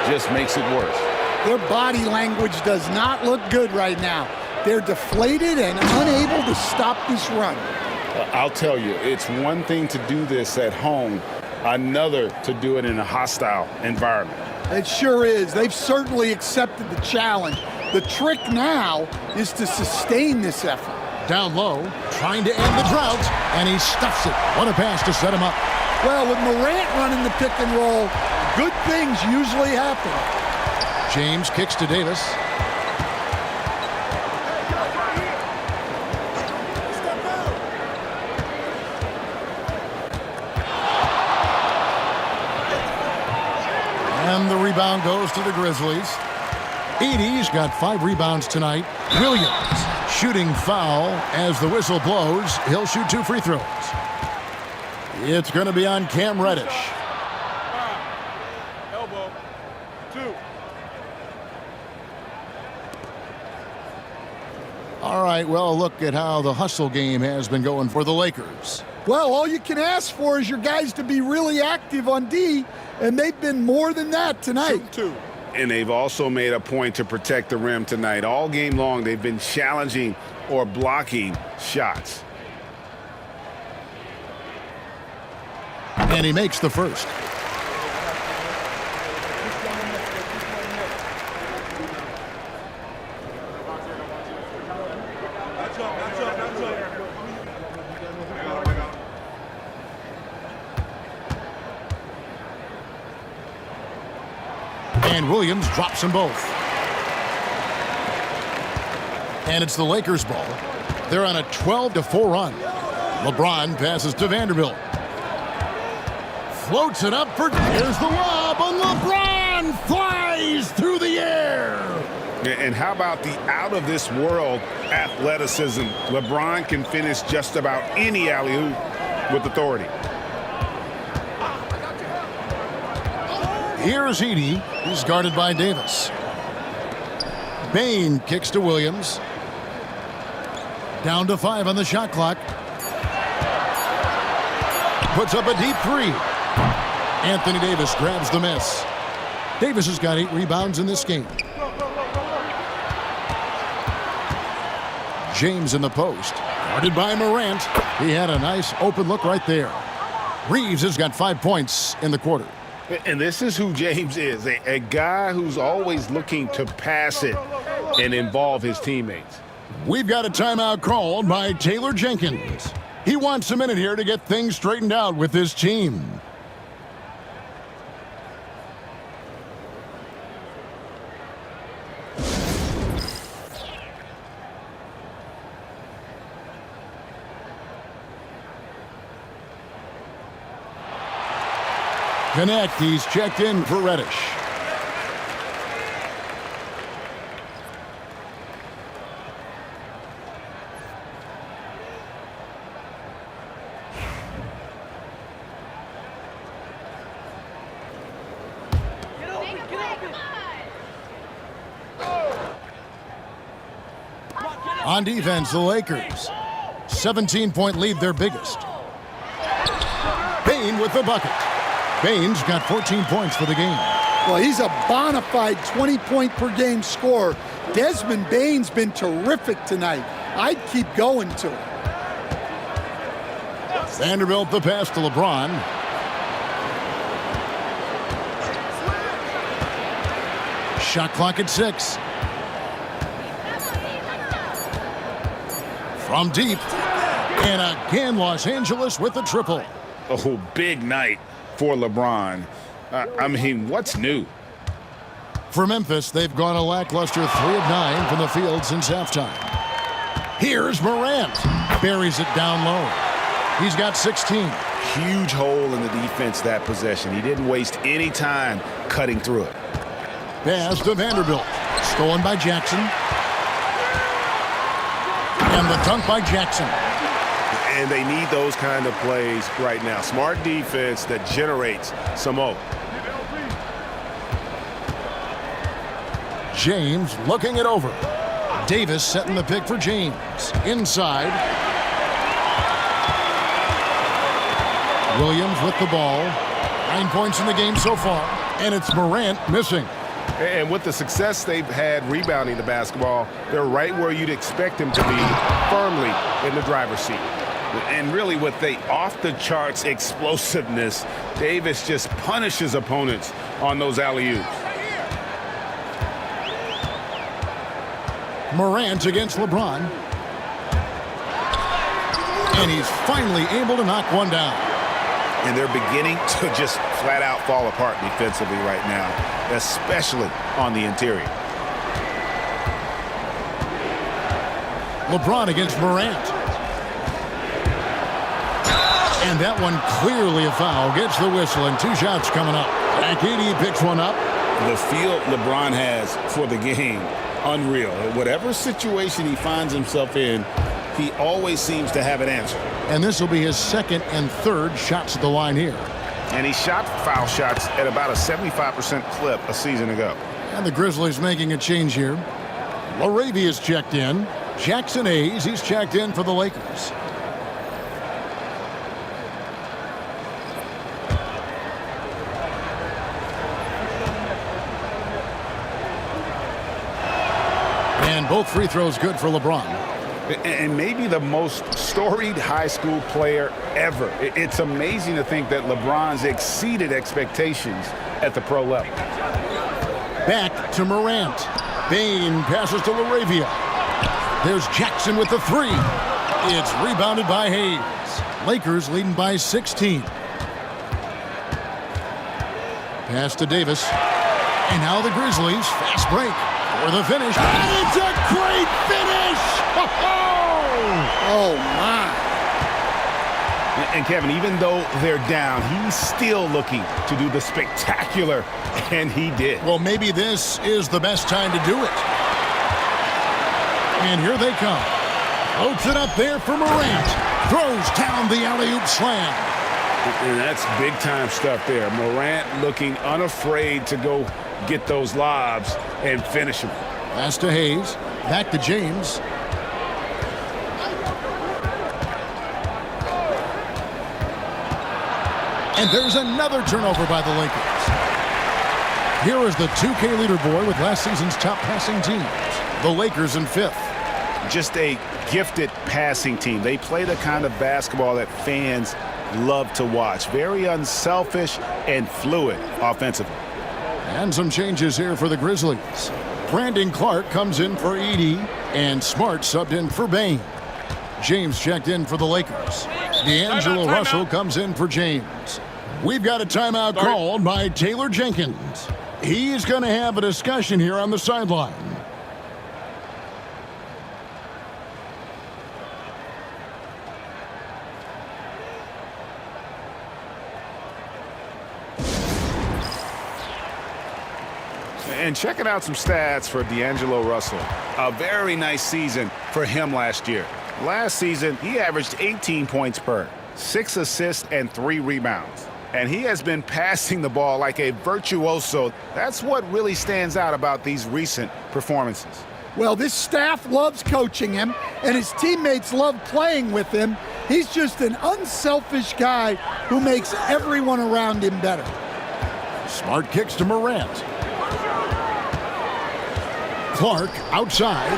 just makes it worse. Their body language does not look good right now. They're deflated and unable to stop this run. I'll tell you, it's one thing to do this at home, another to do it in a hostile environment. It sure is. They've certainly accepted the challenge. The trick now is to sustain this effort. Down low, trying to end the drought, and he stuffs it. What a pass to set him up. Well, with Morant running the pick and roll, good things usually happen. James kicks to Davis. And the rebound goes to the Grizzlies. Edey's got 5 rebounds tonight. Williams shooting foul as the whistle blows. He'll shoot 2 free throws. It's going to be on Cam Reddish. Elbow. 2. All right, well, look at how the hustle game has been going for the Lakers. Well, all you can ask for is your guys to be really active on D, and they've been more than that tonight. 2. And they've also made a point to protect the rim tonight. All game long, they've been challenging or blocking shots. And he makes the first. And Williams drops them both. And it's the Lakers' ball. They're on a 12-4 run. LeBron passes to Vanderbilt. Floats it up for, here's the lob, and LeBron flies through the air. And how about the out-of-this-world athleticism? LeBron can finish just about any alley-oop with authority. Here's Edey. He's guarded by Davis. Bain kicks to Williams. Down to 5 on the shot clock. Puts up a deep three. Anthony Davis grabs the miss. Davis has got 8 rebounds in this game. James in the post. Guarded by Morant. He had a nice open look right there. Reeves has got 5 points in the quarter. And this is who James is, a guy who's always looking to pass it and involve his teammates. We've got a timeout called by Taylor Jenkins. He wants a minute here to get things straightened out with his team. Connect, he's checked in for Reddish. On defense, the Lakers. 17-point lead, their biggest. Bain with the bucket. Bain's got 14 points for the game. Well, he's a bona fide 20-point-per-game scorer. Desmond Bain's been terrific tonight. I'd keep going to it. Vanderbilt the pass to LeBron. Shot clock at 6. From deep. And again, Los Angeles with the triple. Oh, big night for LeBron. I mean, what's new? For Memphis, they've gone a lackluster 3 of 9 from the field since halftime. Here's Morant. Buries it down low. He's got 16. Huge hole in the defense that possession. He didn't waste any time cutting through it. Pass to Vanderbilt. Stolen by Jackson. And the dunk by Jackson. And they need those kind of plays right now. Smart defense that generates some hope. James looking it over. Davis setting the pick for James. Inside. Williams with the ball. 9 points in the game so far. And it's Morant missing. And with the success they've had rebounding the basketball, they're right where you'd expect them to be, firmly in the driver's seat. And really with the off-the-charts explosiveness, Davis just punishes opponents on those alley-oops. Morant against LeBron. And he's finally able to knock one down. And they're beginning to just flat out fall apart defensively right now, especially on the interior. LeBron against Morant. And that one clearly a foul. Gets the whistle and 2 shots coming up. Edey picks one up. The feel LeBron has for the game, unreal. Whatever situation he finds himself in, he always seems to have an answer. And this will be his 2nd and 3rd shots at the line here. And he shot foul shots at about a 75% clip a season ago. And the Grizzlies making a change here. Laravia's checked in. Jackson Hayes, he's checked in for the Lakers. And both free throws good for LeBron. And maybe the most storied high school player ever. It's amazing to think that LeBron's exceeded expectations at the pro level. Back to Morant. Bain passes to Laravia. There's Jackson with the 3. It's rebounded by Hayes. Lakers leading by 16. Pass to Davis. And now the Grizzlies. Fast break for the finish. And it's a great finish! Oh, Oh, my. And Kevin, even though they're down, he's still looking to do the spectacular, and he did. Well, maybe this is the best time to do it. And here they come. Floats it up there for Morant. Throws down the alley-oop slam. And that's big-time stuff there. Morant looking unafraid to go get those lobs and finish them. Pass to Hayes. Back to James. And there's another turnover by the Lakers. Here is the 2K leaderboard with last season's top passing teams. The Lakers in 5th. Just a gifted passing team. They play the kind of basketball that fans love to watch. Very unselfish and fluid offensively. And some changes here for the Grizzlies. Brandon Clark comes in for Edey, and Smart subbed in for Bain. James checked in for the Lakers. D'Angelo Russell comes in for James. We've got a timeout called by Taylor Jenkins. He's going to have a discussion here on the sideline. And checking out some stats for D'Angelo Russell. A very nice season for him last year. Last season, he averaged 18 points per, 6 assists, and 3 rebounds. And he has been passing the ball like a virtuoso. That's what really stands out about these recent performances. Well, this staff loves coaching him, and his teammates love playing with him. He's just an unselfish guy who makes everyone around him better. Smart kicks to Morant. Clark outside.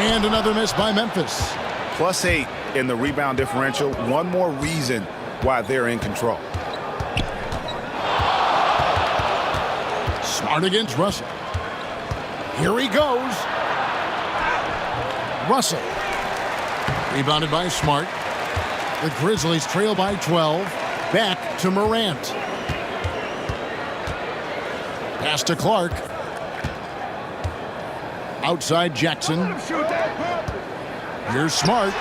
And another miss by Memphis. +8 in the rebound differential. One more reason why they're in control. Smart against Russell. Here he goes. Russell. Rebounded by Smart. The Grizzlies trail by 12. Back to Morant. Pass to Clark. Outside Jackson. Here's Smart.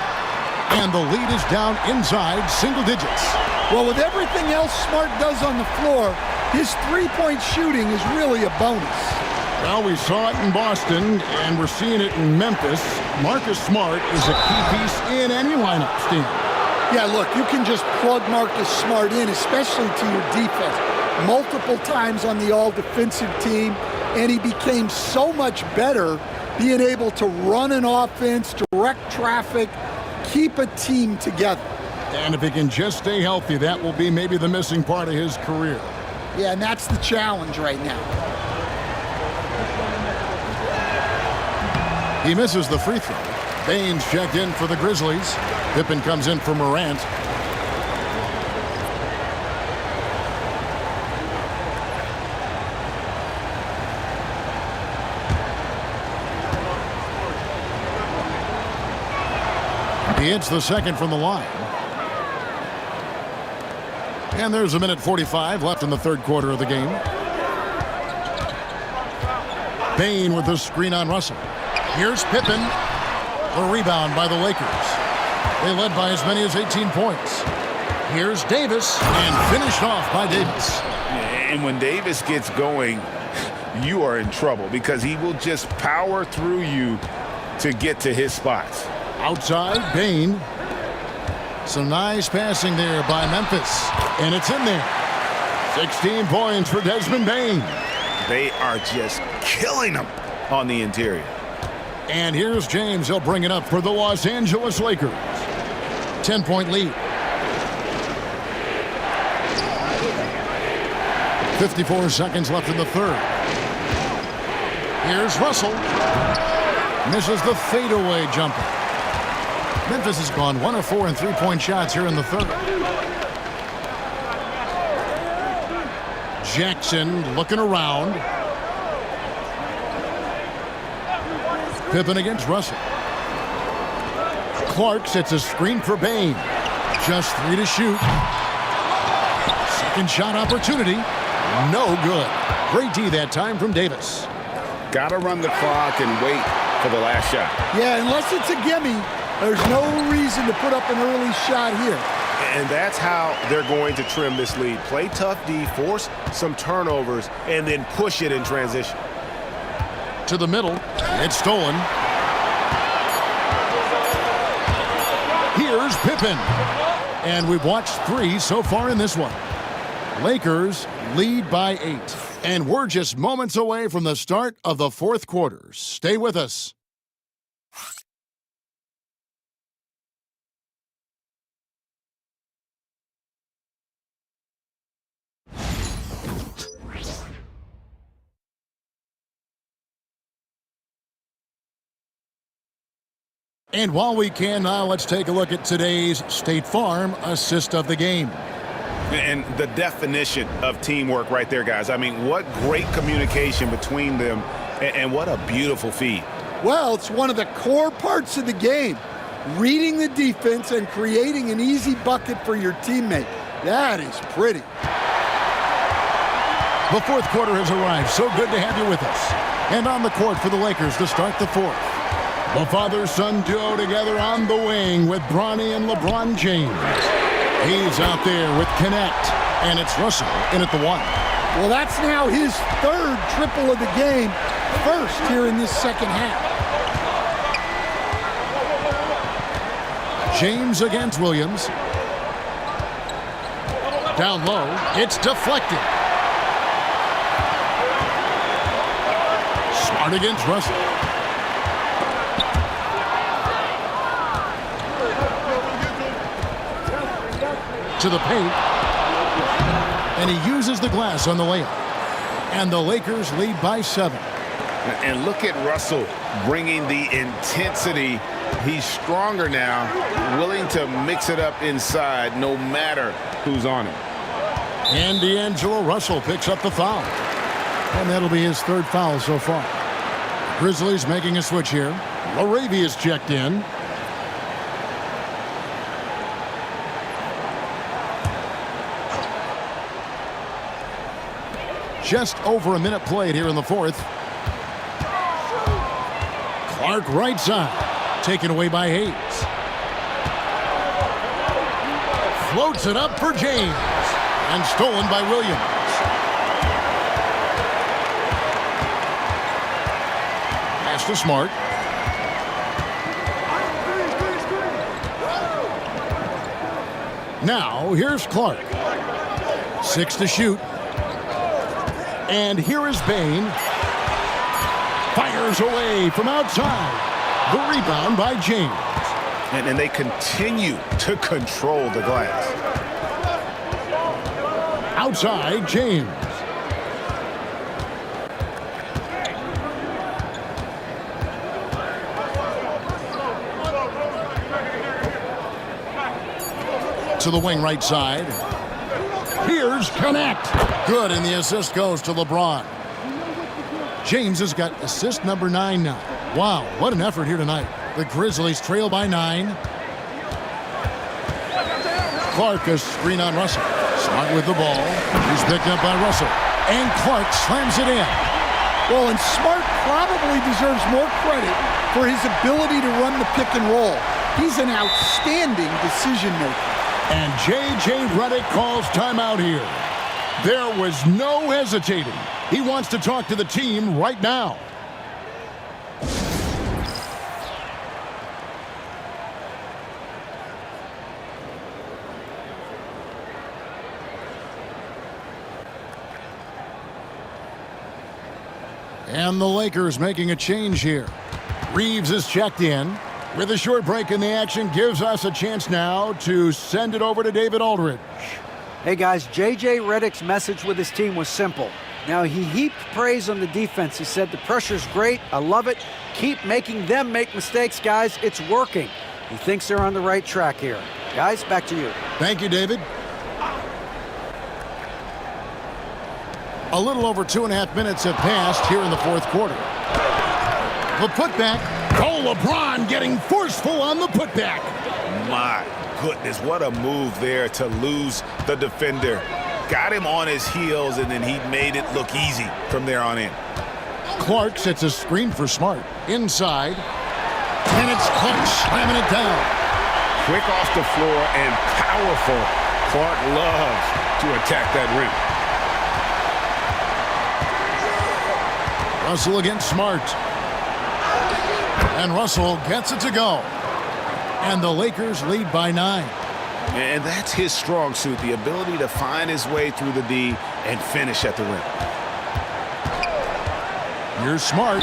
And the lead is down inside single digits. Well, with everything else Smart does on the floor, his three-point shooting is really a bonus. Well, we saw it in Boston, and we're seeing it in Memphis. Marcus Smart is a key piece in any lineup, Steve. Yeah, look, you can just plug Marcus Smart in, especially to your defense. Multiple times on the all-defensive team, and he became so much better being able to run an offense, direct traffic, keep a team together. And if he can just stay healthy, that will be maybe the missing part of his career. Yeah, and that's the challenge right now. He misses the free throw. Baines checked in for the Grizzlies. Pippen comes in for Morant. He hits the second from the line. And there's a minute 45 left in the third quarter of the game. Bain with the screen on Russell. Here's Pippen. The rebound by the Lakers. They led by as many as 18 points. Here's Davis, and finished off by Davis. And when Davis gets going, you are in trouble because he will just power through you to get to his spots. Outside, Bain. Some nice passing there by Memphis. And it's in there. 16 points for Desmond Bain. They are just killing him on the interior. And here's James. He'll bring it up for the Los Angeles Lakers. 10-point lead. 54 seconds left in the third. Here's Russell. Misses the fadeaway jumper. Memphis has gone 1 of 4 in three-point shots here in the third. Jackson looking around. Pippen against Russell. Clark sets a screen for Bain. Just 3 to shoot. Second shot opportunity. No good. Great D that time from Davis. Got to run the clock and wait for the last shot. Yeah, unless it's a gimme, There's no reason to put up an early shot here. And that's how they're going to trim this lead. Play tough D, force some turnovers, and then push it in transition. To the middle. It's stolen. Here's Pippen. And we've watched 3 so far in this one. Lakers lead by 8. And we're just moments away from the start of the fourth quarter. Stay with us. And while we can now, let's take a look at today's State Farm assist of the game. And the definition of teamwork right there, guys. I mean, what great communication between them, and what a beautiful feed. Well, it's one of the core parts of the game. Reading the defense and creating an easy bucket for your teammate. That is pretty. The fourth quarter has arrived. So good to have you with us. And on the court for the Lakers to start the fourth. The father-son duo together on the wing with Bronny and LeBron James. He's out there with Connect, and it's Russell in at the 1. Well, that's now his 3rd triple of the game, first here in this second half. James against Williams. Down low, it's deflected. Smart against Russell. To the paint, and he uses the glass on the layup, and the Lakers lead by 7. And look at Russell bringing the intensity. He's stronger now, willing to mix it up inside no matter who's on him. And D'Angelo Russell picks up the foul, and that'll be his 3rd foul so far. Grizzlies making a switch here. Laravia's checked in. Just over a minute played here in the fourth. Clark right side. Taken away by Hayes. Floats it up for James. And stolen by Williams. Pass to Smart. Now here's Clark. 6 to shoot. And here is Bain. Fires away from outside. The rebound by James. And they continue to control the glass. Outside, James. To the wing right side. Here's Connect. Good, and the assist goes to LeBron. James has got assist number 9 now. Wow, what an effort here tonight. The Grizzlies trail by 9. Clark a screen on Russell. Smart with the ball. He's picked up by Russell. And Clark slams it in. Well, and Smart probably deserves more credit for his ability to run the pick and roll. He's an outstanding decision maker. And J.J. Redick calls timeout here. There was no hesitating. He wants to talk to the team right now. And the Lakers making a change here. Reeves is checked in. With a short break in the action, gives us a chance now to send it over to David Aldridge. Hey guys, J.J. Redick's message with his team was simple. Now, he heaped praise on the defense. He said, the pressure's great, I love it. Keep making them make mistakes, guys. It's working. He thinks they're on the right track here. Guys, back to you. Thank you, David. A little over 2.5 minutes have passed here in the fourth quarter. The putback. Oh, LeBron getting forceful on the putback. My goodness, what a move there to lose the defender. Got him on his heels, and then he made it look easy from there on in. Clark sets a screen for Smart. Inside. And it's Clark slamming it down. Quick off the floor and powerful. Clark loves to attack that rim. Russell against Smart. And Russell gets it to go. And the Lakers lead by 9. And that's his strong suit, the ability to find his way through the D and finish at the rim. Here's Smart.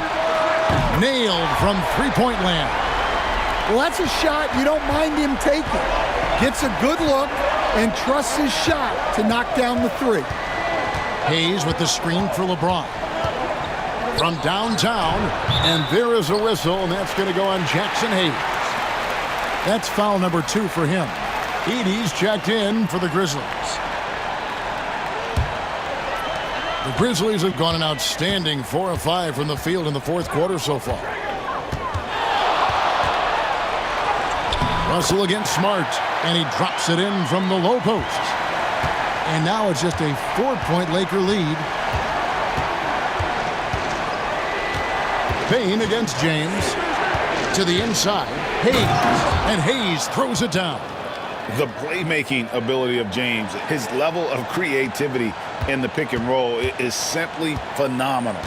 Nailed from three-point land. Well, that's a shot you don't mind him taking. Gets a good look and trusts his shot to knock down the three. Hayes with the screen for LeBron. From downtown, and there is a whistle, and that's going to go on Jackson Hayes. That's foul number 2 for him. Edey's checked in for the Grizzlies. The Grizzlies have gone an outstanding 4 of 5 from the field in the fourth quarter so far. Russell against Smart, and he drops it in from the low post. And now it's just a 4-point Laker lead. Payne against James. To the inside, Hayes. And Hayes throws it down. The playmaking ability of James, his level of creativity in the pick and roll is simply phenomenal.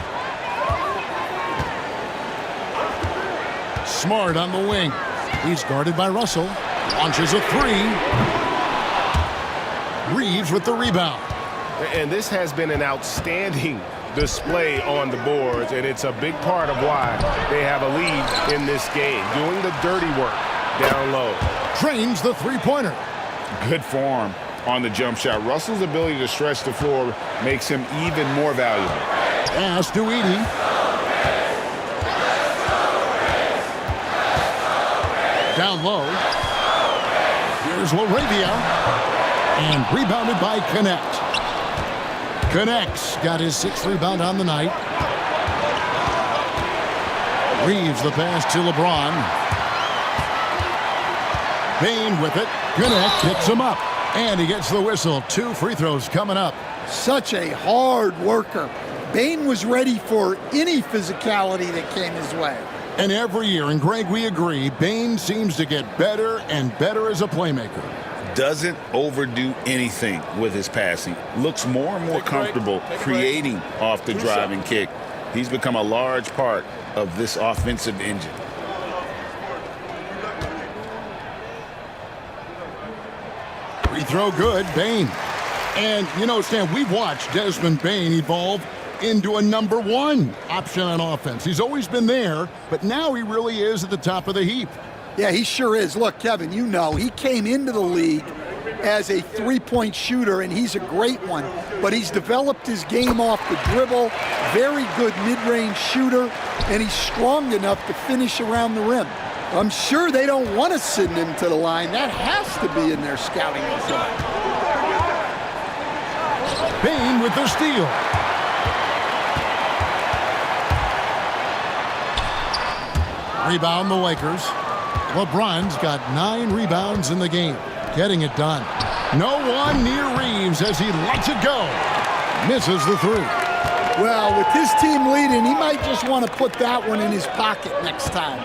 Smart on the wing. He's guarded by Russell. Launches a 3. Reeves with the rebound. And this has been an outstanding display on the boards, and it's a big part of why they have a lead in this game, doing the dirty work down low. Drains the three-pointer. Good form on the jump shot. Russell's ability to stretch the floor makes him even more valuable. Pass to Edey. Down low. Here's LaRavia. And rebounded by Connect. Connects got his 6th rebound on the night. Reeves the pass to LeBron. Payne with it. Connect picks him up. And he gets the whistle. 2 free throws coming up. Such a hard worker. Bane was ready for any physicality that came his way. And every year, and Greg, we agree, Bane seems to get better and better as a playmaker. Doesn't overdo anything with his passing. Looks more and more comfortable creating off the driving kick. He's become a large part of this offensive engine. Free throw good, Bane. And, you know, Stan, we've watched Desmond Bane evolve into a number 1 option on offense. He's always been there, but now he really is at the top of the heap. Yeah, he sure is. Look, Kevin, you know, he came into the league as a three-point shooter, and he's a great one. But he's developed his game off the dribble, very good mid-range shooter, and he's strong enough to finish around the rim. I'm sure they don't want to send him to the line. That has to be in their scouting report. Bane with the steal. Rebound the Lakers. LeBron's got 9 rebounds in the game, getting it done. No one near Reeves as he lets it go. Misses the 3. Well, with his team leading, he might just want to put that one in his pocket next time.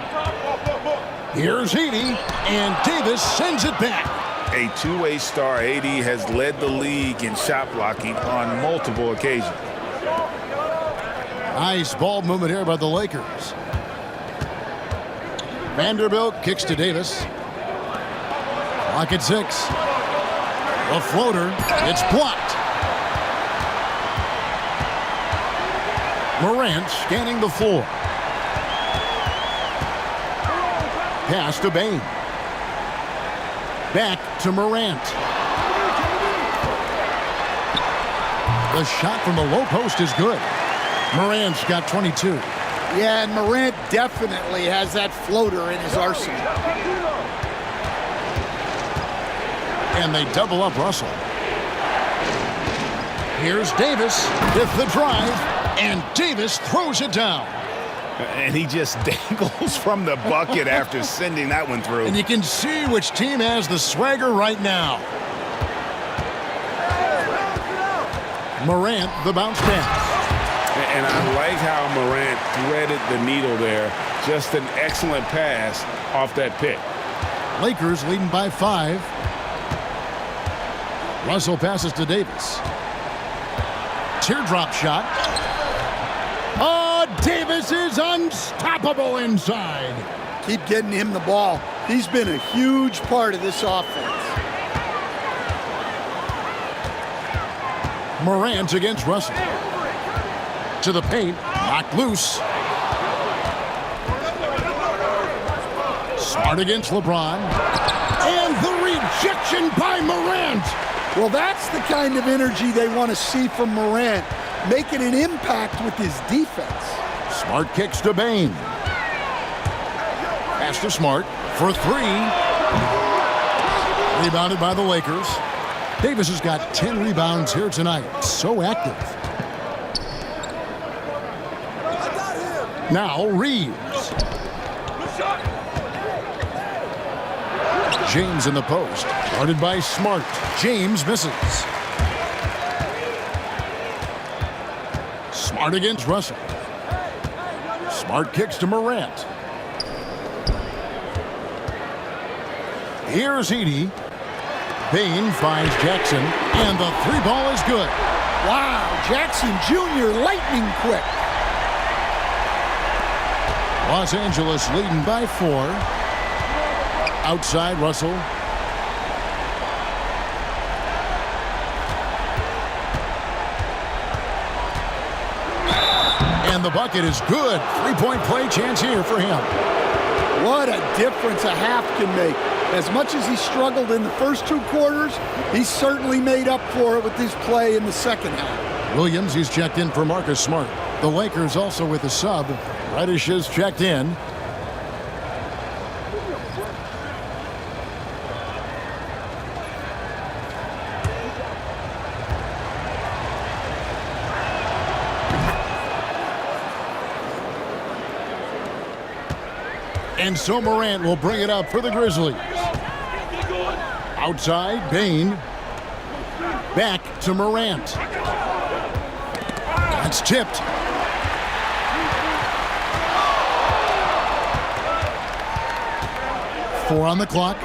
Here's Edey, and Davis sends it back. A two-way star, AD has led the league in shot blocking on multiple occasions. Nice ball movement here by the Lakers. Vanderbilt kicks to Davis. Clock at 6. A floater. It's blocked. Morant scanning the floor. Pass to Bane. Back to Morant. The shot from the low post is good. Morant's got 22. Yeah, and Morant definitely has that floater in his arsenal. And they double up Russell. Here's Davis with the drive, and Davis throws it down. And he just dangles from the bucket after sending that one through. And you can see which team has the swagger right now. Morant, the bounce pass. And I like how Morant threaded the needle there. Just an excellent pass off that pick. Lakers leading by 5. Russell passes to Davis. Teardrop shot. Oh, Davis is unstoppable inside. Keep getting him the ball. He's been a huge part of this offense. Morant against Russell. To the paint, knocked loose. Smart against LeBron. And the rejection by Morant. Well, that's the kind of energy they want to see from Morant, making an impact with his defense. Smart kicks to Bane. Pass to Smart for 3. Rebounded by the Lakers. Davis has got 10 rebounds here tonight. So active. Now Reeves. James in the post. Guarded by Smart. James misses. Smart against Russell. Smart kicks to Morant. Here's Edey. Bane finds Jackson, and the 3-ball is good. Wow, Jackson Jr. lightning quick. Los Angeles leading by 4. Outside Russell. And the bucket is good. 3-point play chance here for him. What a difference a half can make. As much as he struggled in the first 2 quarters, he certainly made up for it with his play in the second half. Williams, he's checked in for Marcus Smart. The Lakers also with a sub. Reddish is checked in. And so Morant will bring it up for the Grizzlies. Outside, Bane. Back to Morant. That's tipped. Four on the clock.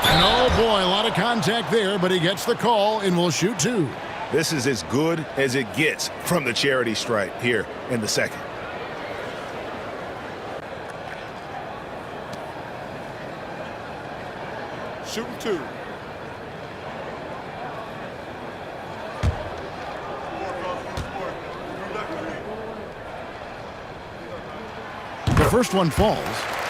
And oh boy, a lot of contact there, but he gets the call and will shoot 2. This is as good as it gets from the charity stripe here in the second. Shooting 2. The first one falls.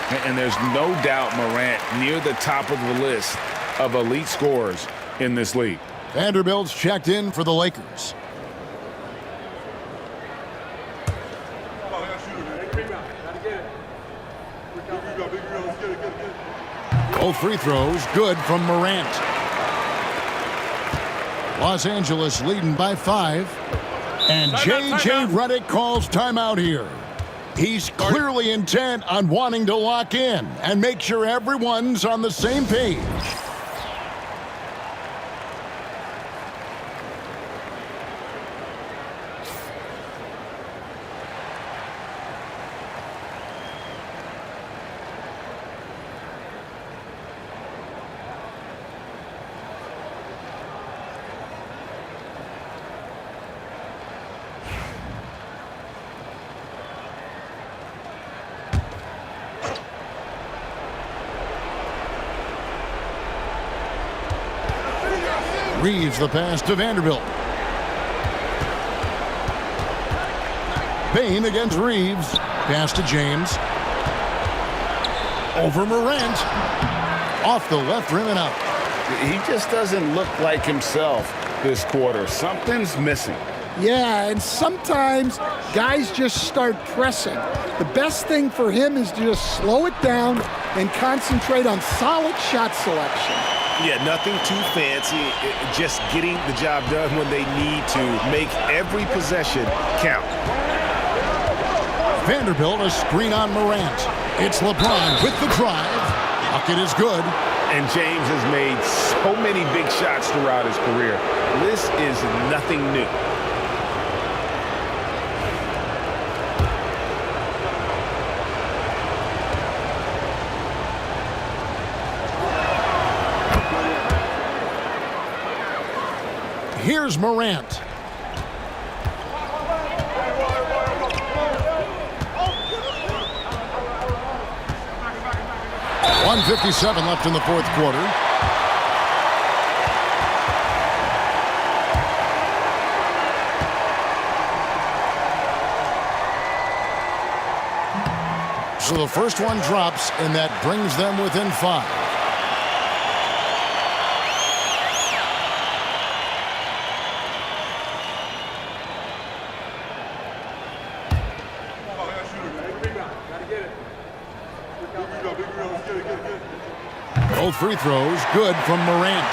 And there's no doubt Morant near the top of the list of elite scorers in this league. Vanderbilt's checked in for the Lakers. Both free throws good from Morant. Los Angeles leading by 5. And J.J. Redick calls timeout here. He's clearly intent on wanting to lock in and make sure everyone's on the same page. Reeves the pass to Vanderbilt. Bane against Reeves. Pass to James. Over Morant. Off the left rim and out. He just doesn't look like himself this quarter. Something's missing. Yeah, and sometimes guys just start pressing. The best thing for him is to just slow it down and concentrate on solid shot selection. Yeah, nothing too fancy, just getting the job done when they need to. Make every possession count. Vanderbilt a screen on Morant. It's LeBron with the drive. Bucket is good. And James has made so many big shots throughout his career. This is nothing new. Here's Morant. .157 left in the fourth quarter. So the first one drops, and that brings them within 5. Both free throws good from Morant.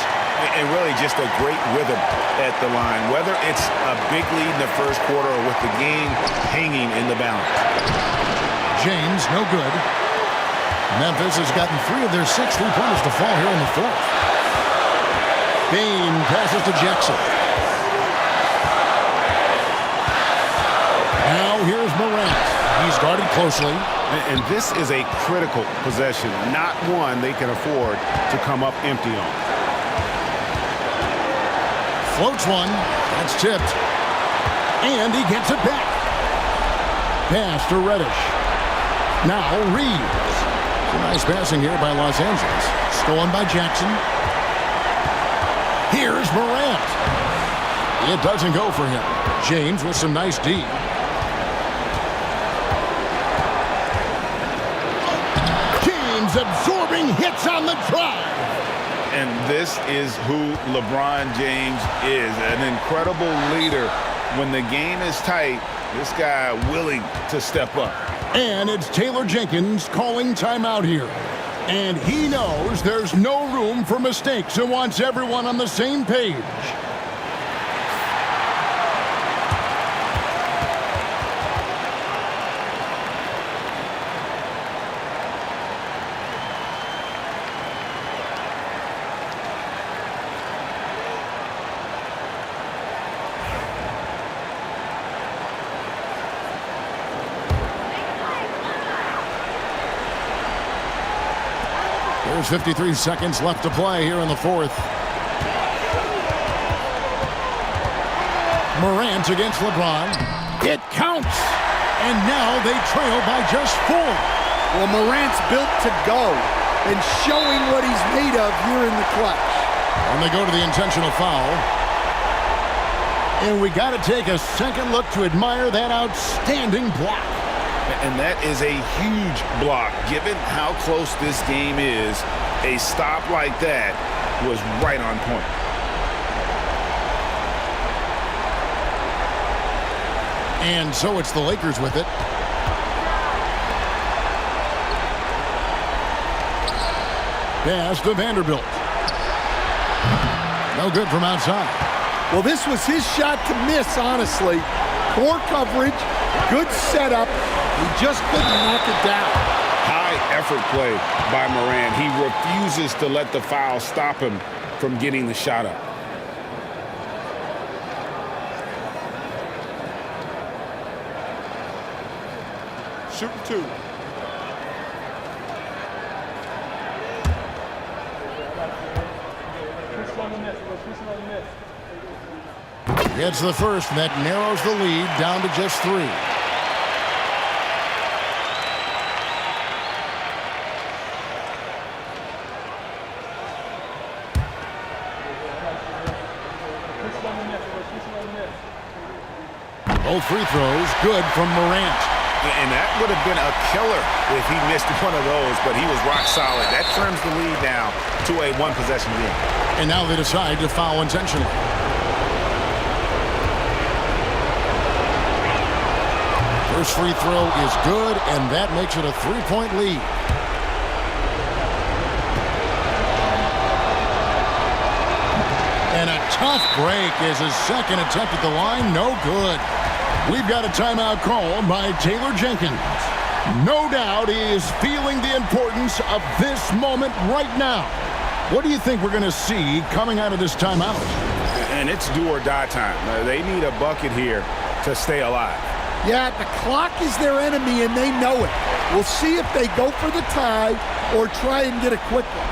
And really just a great rhythm at the line, whether it's a big lead in the first quarter or with the game hanging in the balance. James, no good. Memphis has gotten 3 of their 6 3-pointers to fall here in the fourth. Bain passes to Jackson. Now here's Morant. He's guarded closely. And this is a critical possession, not one they can afford to come up empty on. Floats one. That's tipped. And he gets it back. Pass to Reddish. Now Reeves. Some nice passing here by Los Angeles. Stolen by Jackson. Here's Morant. It doesn't go for him. James with some nice D. James absorbing hits on the drive. And this is who LeBron James is, an incredible leader. When the game is tight, this guy willing to step up. And it's Taylor Jenkins calling timeout here. And he knows there's no room for mistakes and wants everyone on the same page. There's 53 seconds left to play here in the fourth. Morant against LeBron. It counts. And now they trail by just 4. Well, Morant's built to go and showing what he's made of here in the clutch. And they go to the intentional foul. And we got to take a second look to admire that outstanding block. And that is a huge block. Given how close this game is, a stop like that was right on point. And so it's the Lakers with it. Pass to Vanderbilt. No good from outside. Well, this was his shot to miss, honestly. Poor coverage, good setup. He just couldn't knock it down. High effort play by Morant. He refuses to let the foul stop him from getting the shot up. Shoot 2. Gets the first, and that narrows the lead down to just 3. Both free throws good from Morant. And that would have been a killer if he missed one of those, but he was rock solid. That trims the lead down to a 1-possession game. And now they decide to foul intentionally. First free throw is good, and that makes it a 3-point lead. And a tough break is his second attempt at the line. No good. We've got a timeout called by Taylor Jenkins. No doubt he is feeling the importance of this moment right now. What do you think we're going to see coming out of this timeout? And it's do or die time. They need a bucket here to stay alive. Yeah, the clock is their enemy, and they know it. We'll see if they go for the tie or try and get a quick one.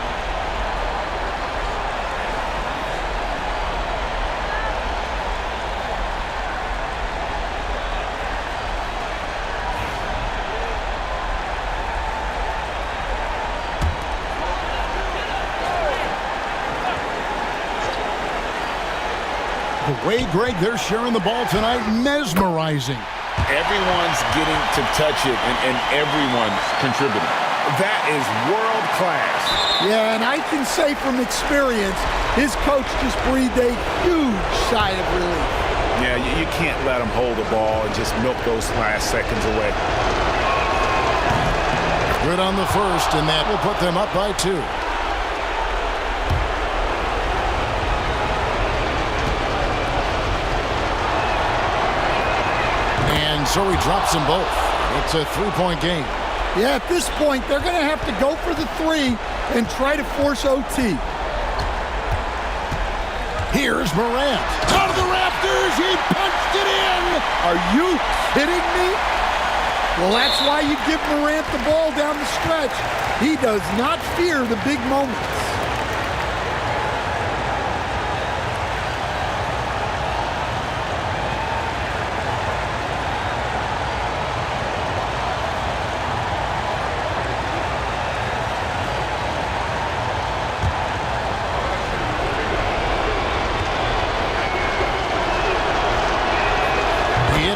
The way, Greg, they're sharing the ball tonight, mesmerizing. Everyone's getting to touch it, and everyone's contributing. That is world class. Yeah, and I can say from experience, his coach just breathed a huge sigh of relief. Yeah, you can't let them hold the ball and just milk those last seconds away. Good on the first, and that will put them up by 2. And so he drops them both. It's a 3-point game. Yeah, at this point, they're going to have to go for the 3 and try to force OT. Here's Morant. Out of the rafters, he punched it in. Are you kidding me? Well, that's why you give Morant the ball down the stretch. He does not fear the big moments.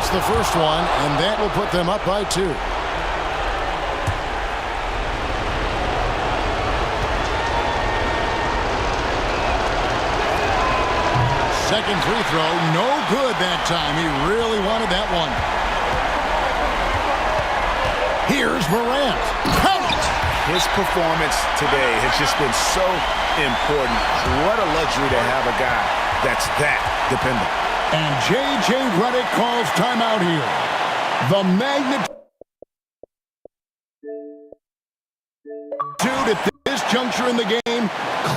The first one, and that will put them up by 2. Second free throw, no good that time. He really wanted that one. Here's Morant. Count! His performance today has just been so important. What a luxury to have a guy that's that dependent. And J.J. Redick calls timeout here. The magnitude at this juncture in the game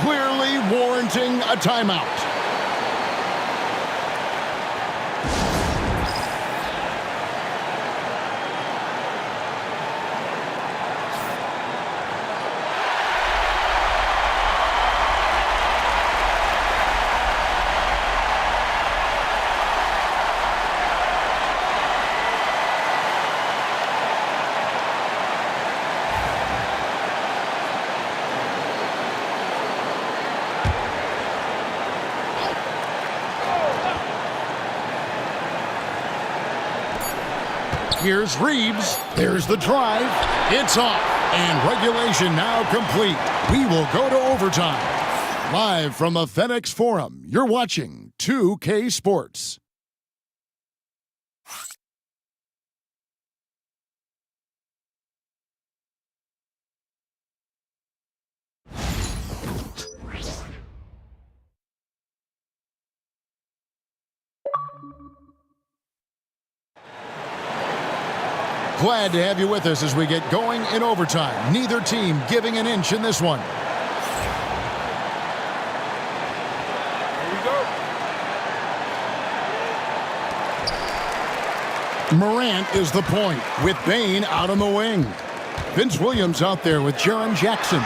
clearly warranting a timeout. Here's Reeves. There's the drive. It's off. And regulation now complete. We will go to overtime. Live from the FedEx Forum, you're watching 2K Sports. Glad to have you with us as we get going in overtime. Neither team giving an inch in this one. Here we go. Morant is the point with Bane out on the wing. Vince Williams out there with Jaren Jackson.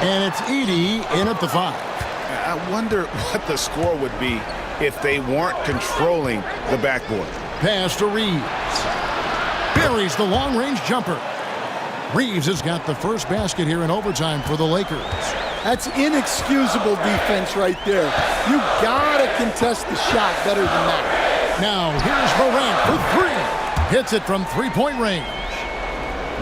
And it's Edey in at the 5. I wonder what the score would be if they weren't controlling the backboard. Pass to Reeves. Buries the long-range jumper. Reeves has got the first basket here in overtime for the Lakers. That's inexcusable defense right there. You gotta contest the shot better than that. Now here's Morant for 3. Hits it from 3-point range.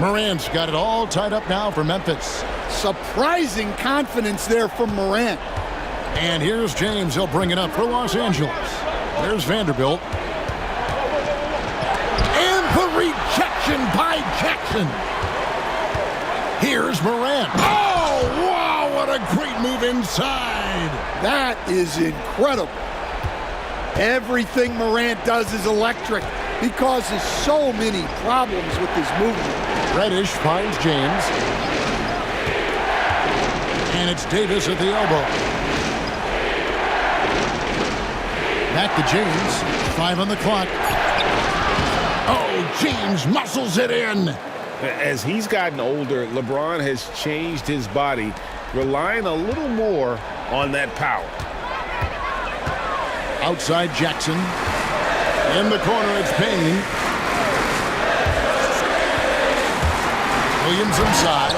Morant's got it all tied up now for Memphis. Surprising confidence there from Morant. And here's James. He'll bring it up for Los Angeles. There's Vanderbilt. The rejection by Jackson. Here's Morant. Oh, wow, what a great move inside. That is incredible. Everything Morant does is electric. He causes so many problems with his movement. Reddish finds James. And it's Davis at the elbow. Back to James. 5 on the clock. Oh, James muscles it in. As he's gotten older, LeBron has changed his body, relying a little more on that power. Outside Jackson. In the corner, it's Payne. Williams inside.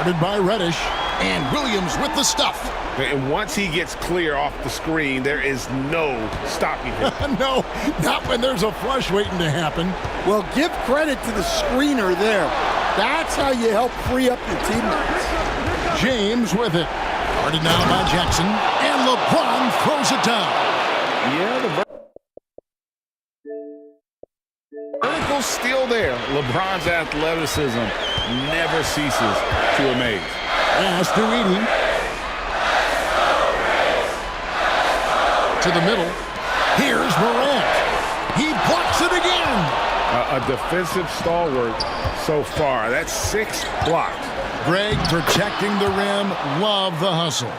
Guarded by Reddish. And Williams with the stuff. And once he gets clear off the screen, there is no stopping him. No, not when there's a flush waiting to happen. Well, give credit to the screener there. That's how you help free up your teammates. James with it. Guarded now by Jackson. And LeBron throws it down. Yeah, the vertical's still there. LeBron's athleticism never ceases to amaze. Pass to Edie. To the middle. Here's Morant. He blocks it again. A defensive stalwart so far. That's 6 blocks. Greg protecting the rim. Love the hustle.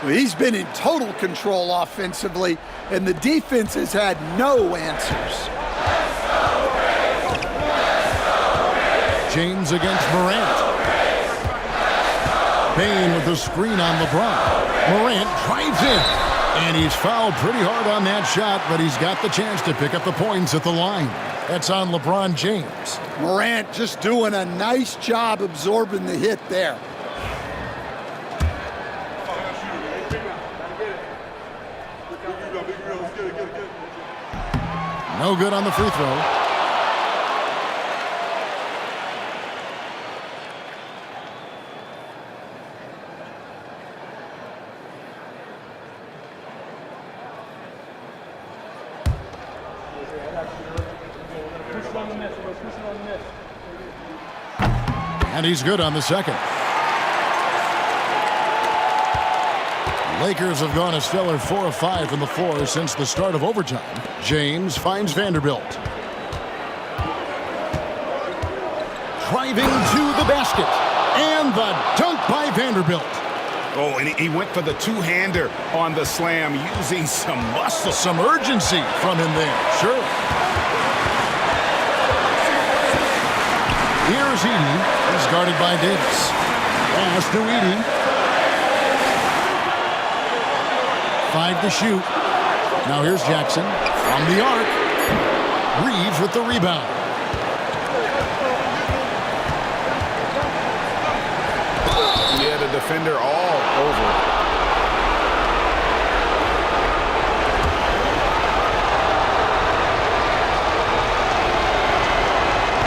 Well, he's been in total control offensively, and the defense has had no answers. James against Morant. Payne with the screen on LeBron. Morant drives in. And he's fouled pretty hard on that shot, but he's got the chance to pick up the points at the line. That's on LeBron James. Morant just doing a nice job absorbing the hit there. No good on the free throw. And he's good on the second. Lakers have gone a stellar 4 of 5 from the floor since the start of overtime. James finds Vanderbilt. Driving to the basket. And the dunk by Vanderbilt. Oh, and he went for the two-hander on the slam, using some muscle. Some urgency from him there. Sure. Here's Edie. He's guarded by Davis. Pass to Edie. 5 to shoot. Now here's Jackson from the arc. Reeves with the rebound. Yeah, the defender all over.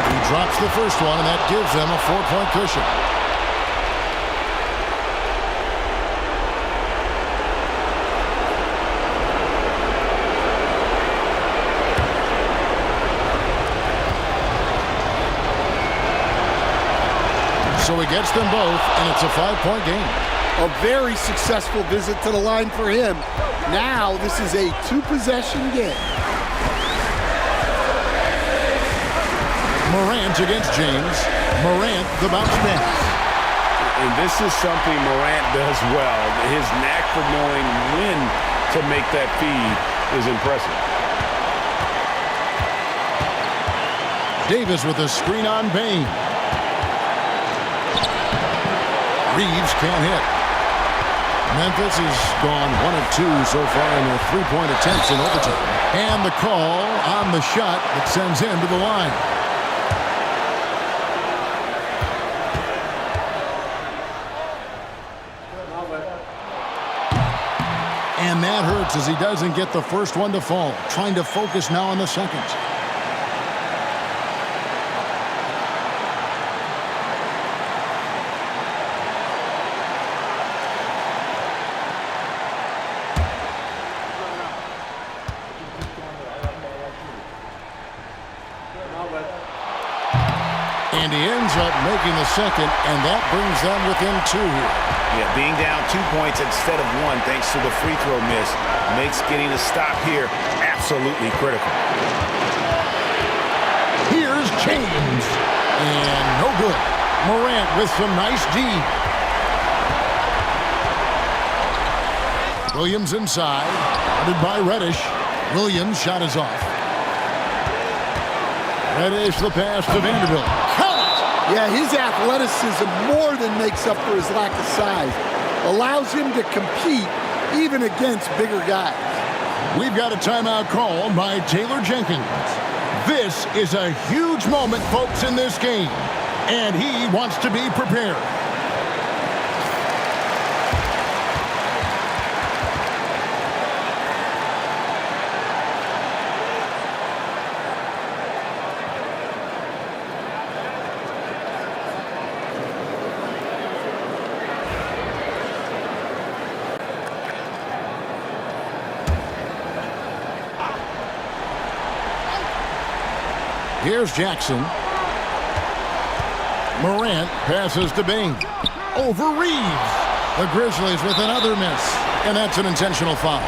He drops the first one, and that gives them a 4-point cushion. So he gets them both, and it's a 5-point game. A very successful visit to the line for him. Now this is a 2-possession game. Morant against James. Morant the bounce pass. And this is something Morant does well. His knack for knowing when to make that feed is impressive. Davis with a screen on Payne. Reeves can't hit. Memphis has gone 1 of 2 so far in their 3-point attempts in overtime. And the call on the shot that sends him to the line. And that hurts as he doesn't get the first one to fall. Trying to focus now on the second. And he ends up making the second, and that brings them within 2 here. Yeah, being down 2 points instead of 1 thanks to the free throw miss makes getting a stop here absolutely critical. Here's James. And no good. Morant with some nice D. Williams inside. Guarded by Reddish. Williams' shot is off. Reddish the pass to Vanderbilt. Yeah, his athleticism more than makes up for his lack of size. Allows him to compete even against bigger guys. We've got a timeout call by Taylor Jenkins. This is a huge moment, folks, in this game. And he wants to be prepared. Here's Jackson. Morant passes to Bain. Over Reeves. The Grizzlies with another miss. And that's an intentional foul.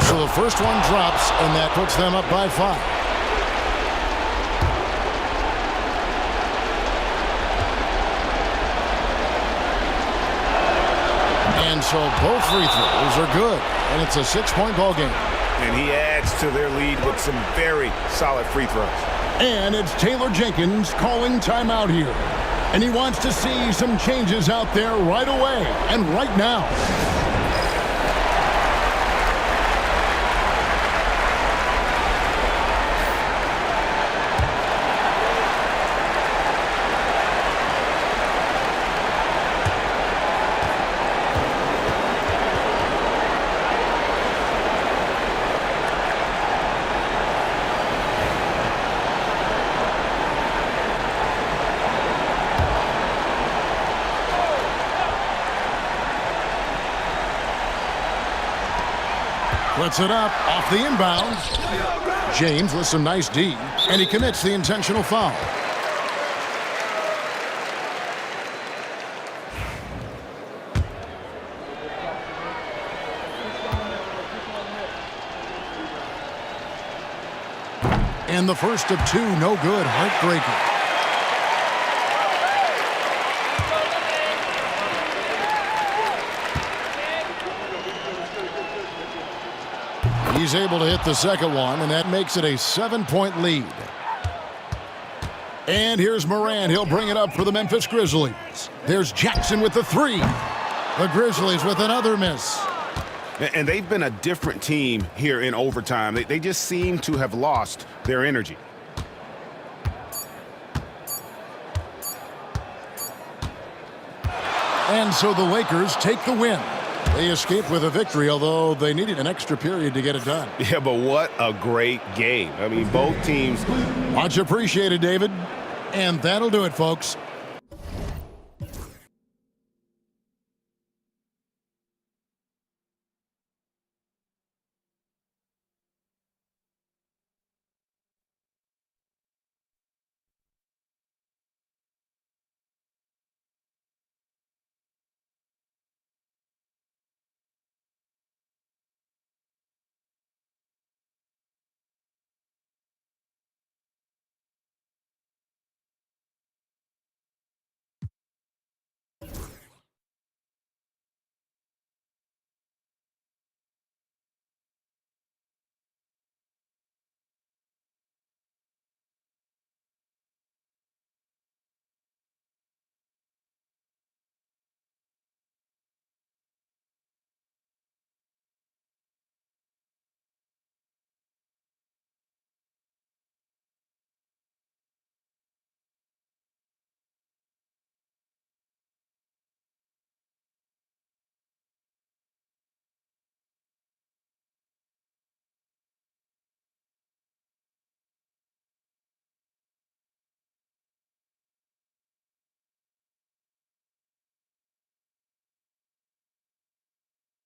So the first one drops, and that puts them up by 5. And so both free throws are good, and it's a 6-point ball game. And he adds to their lead with some very solid free throws. And it's Taylor Jenkins calling timeout here. And he wants to see some changes out there right away and right now. Puts it up off the inbound. James with some nice D, and he commits the intentional foul. And the first of 2, no good, heartbreaker. He's able to hit the second one, and that makes it a 7-point lead. And here's Morant. He'll bring it up for the Memphis Grizzlies. There's Jackson with the 3. The Grizzlies with another miss. And they've been a different team here in overtime. They just seem to have lost their energy. And so the Lakers take the win. They escaped with a victory, although they needed an extra period to get it done. Yeah, but what a great game. I mean, both teams. Much appreciated, David. And that'll do it, folks.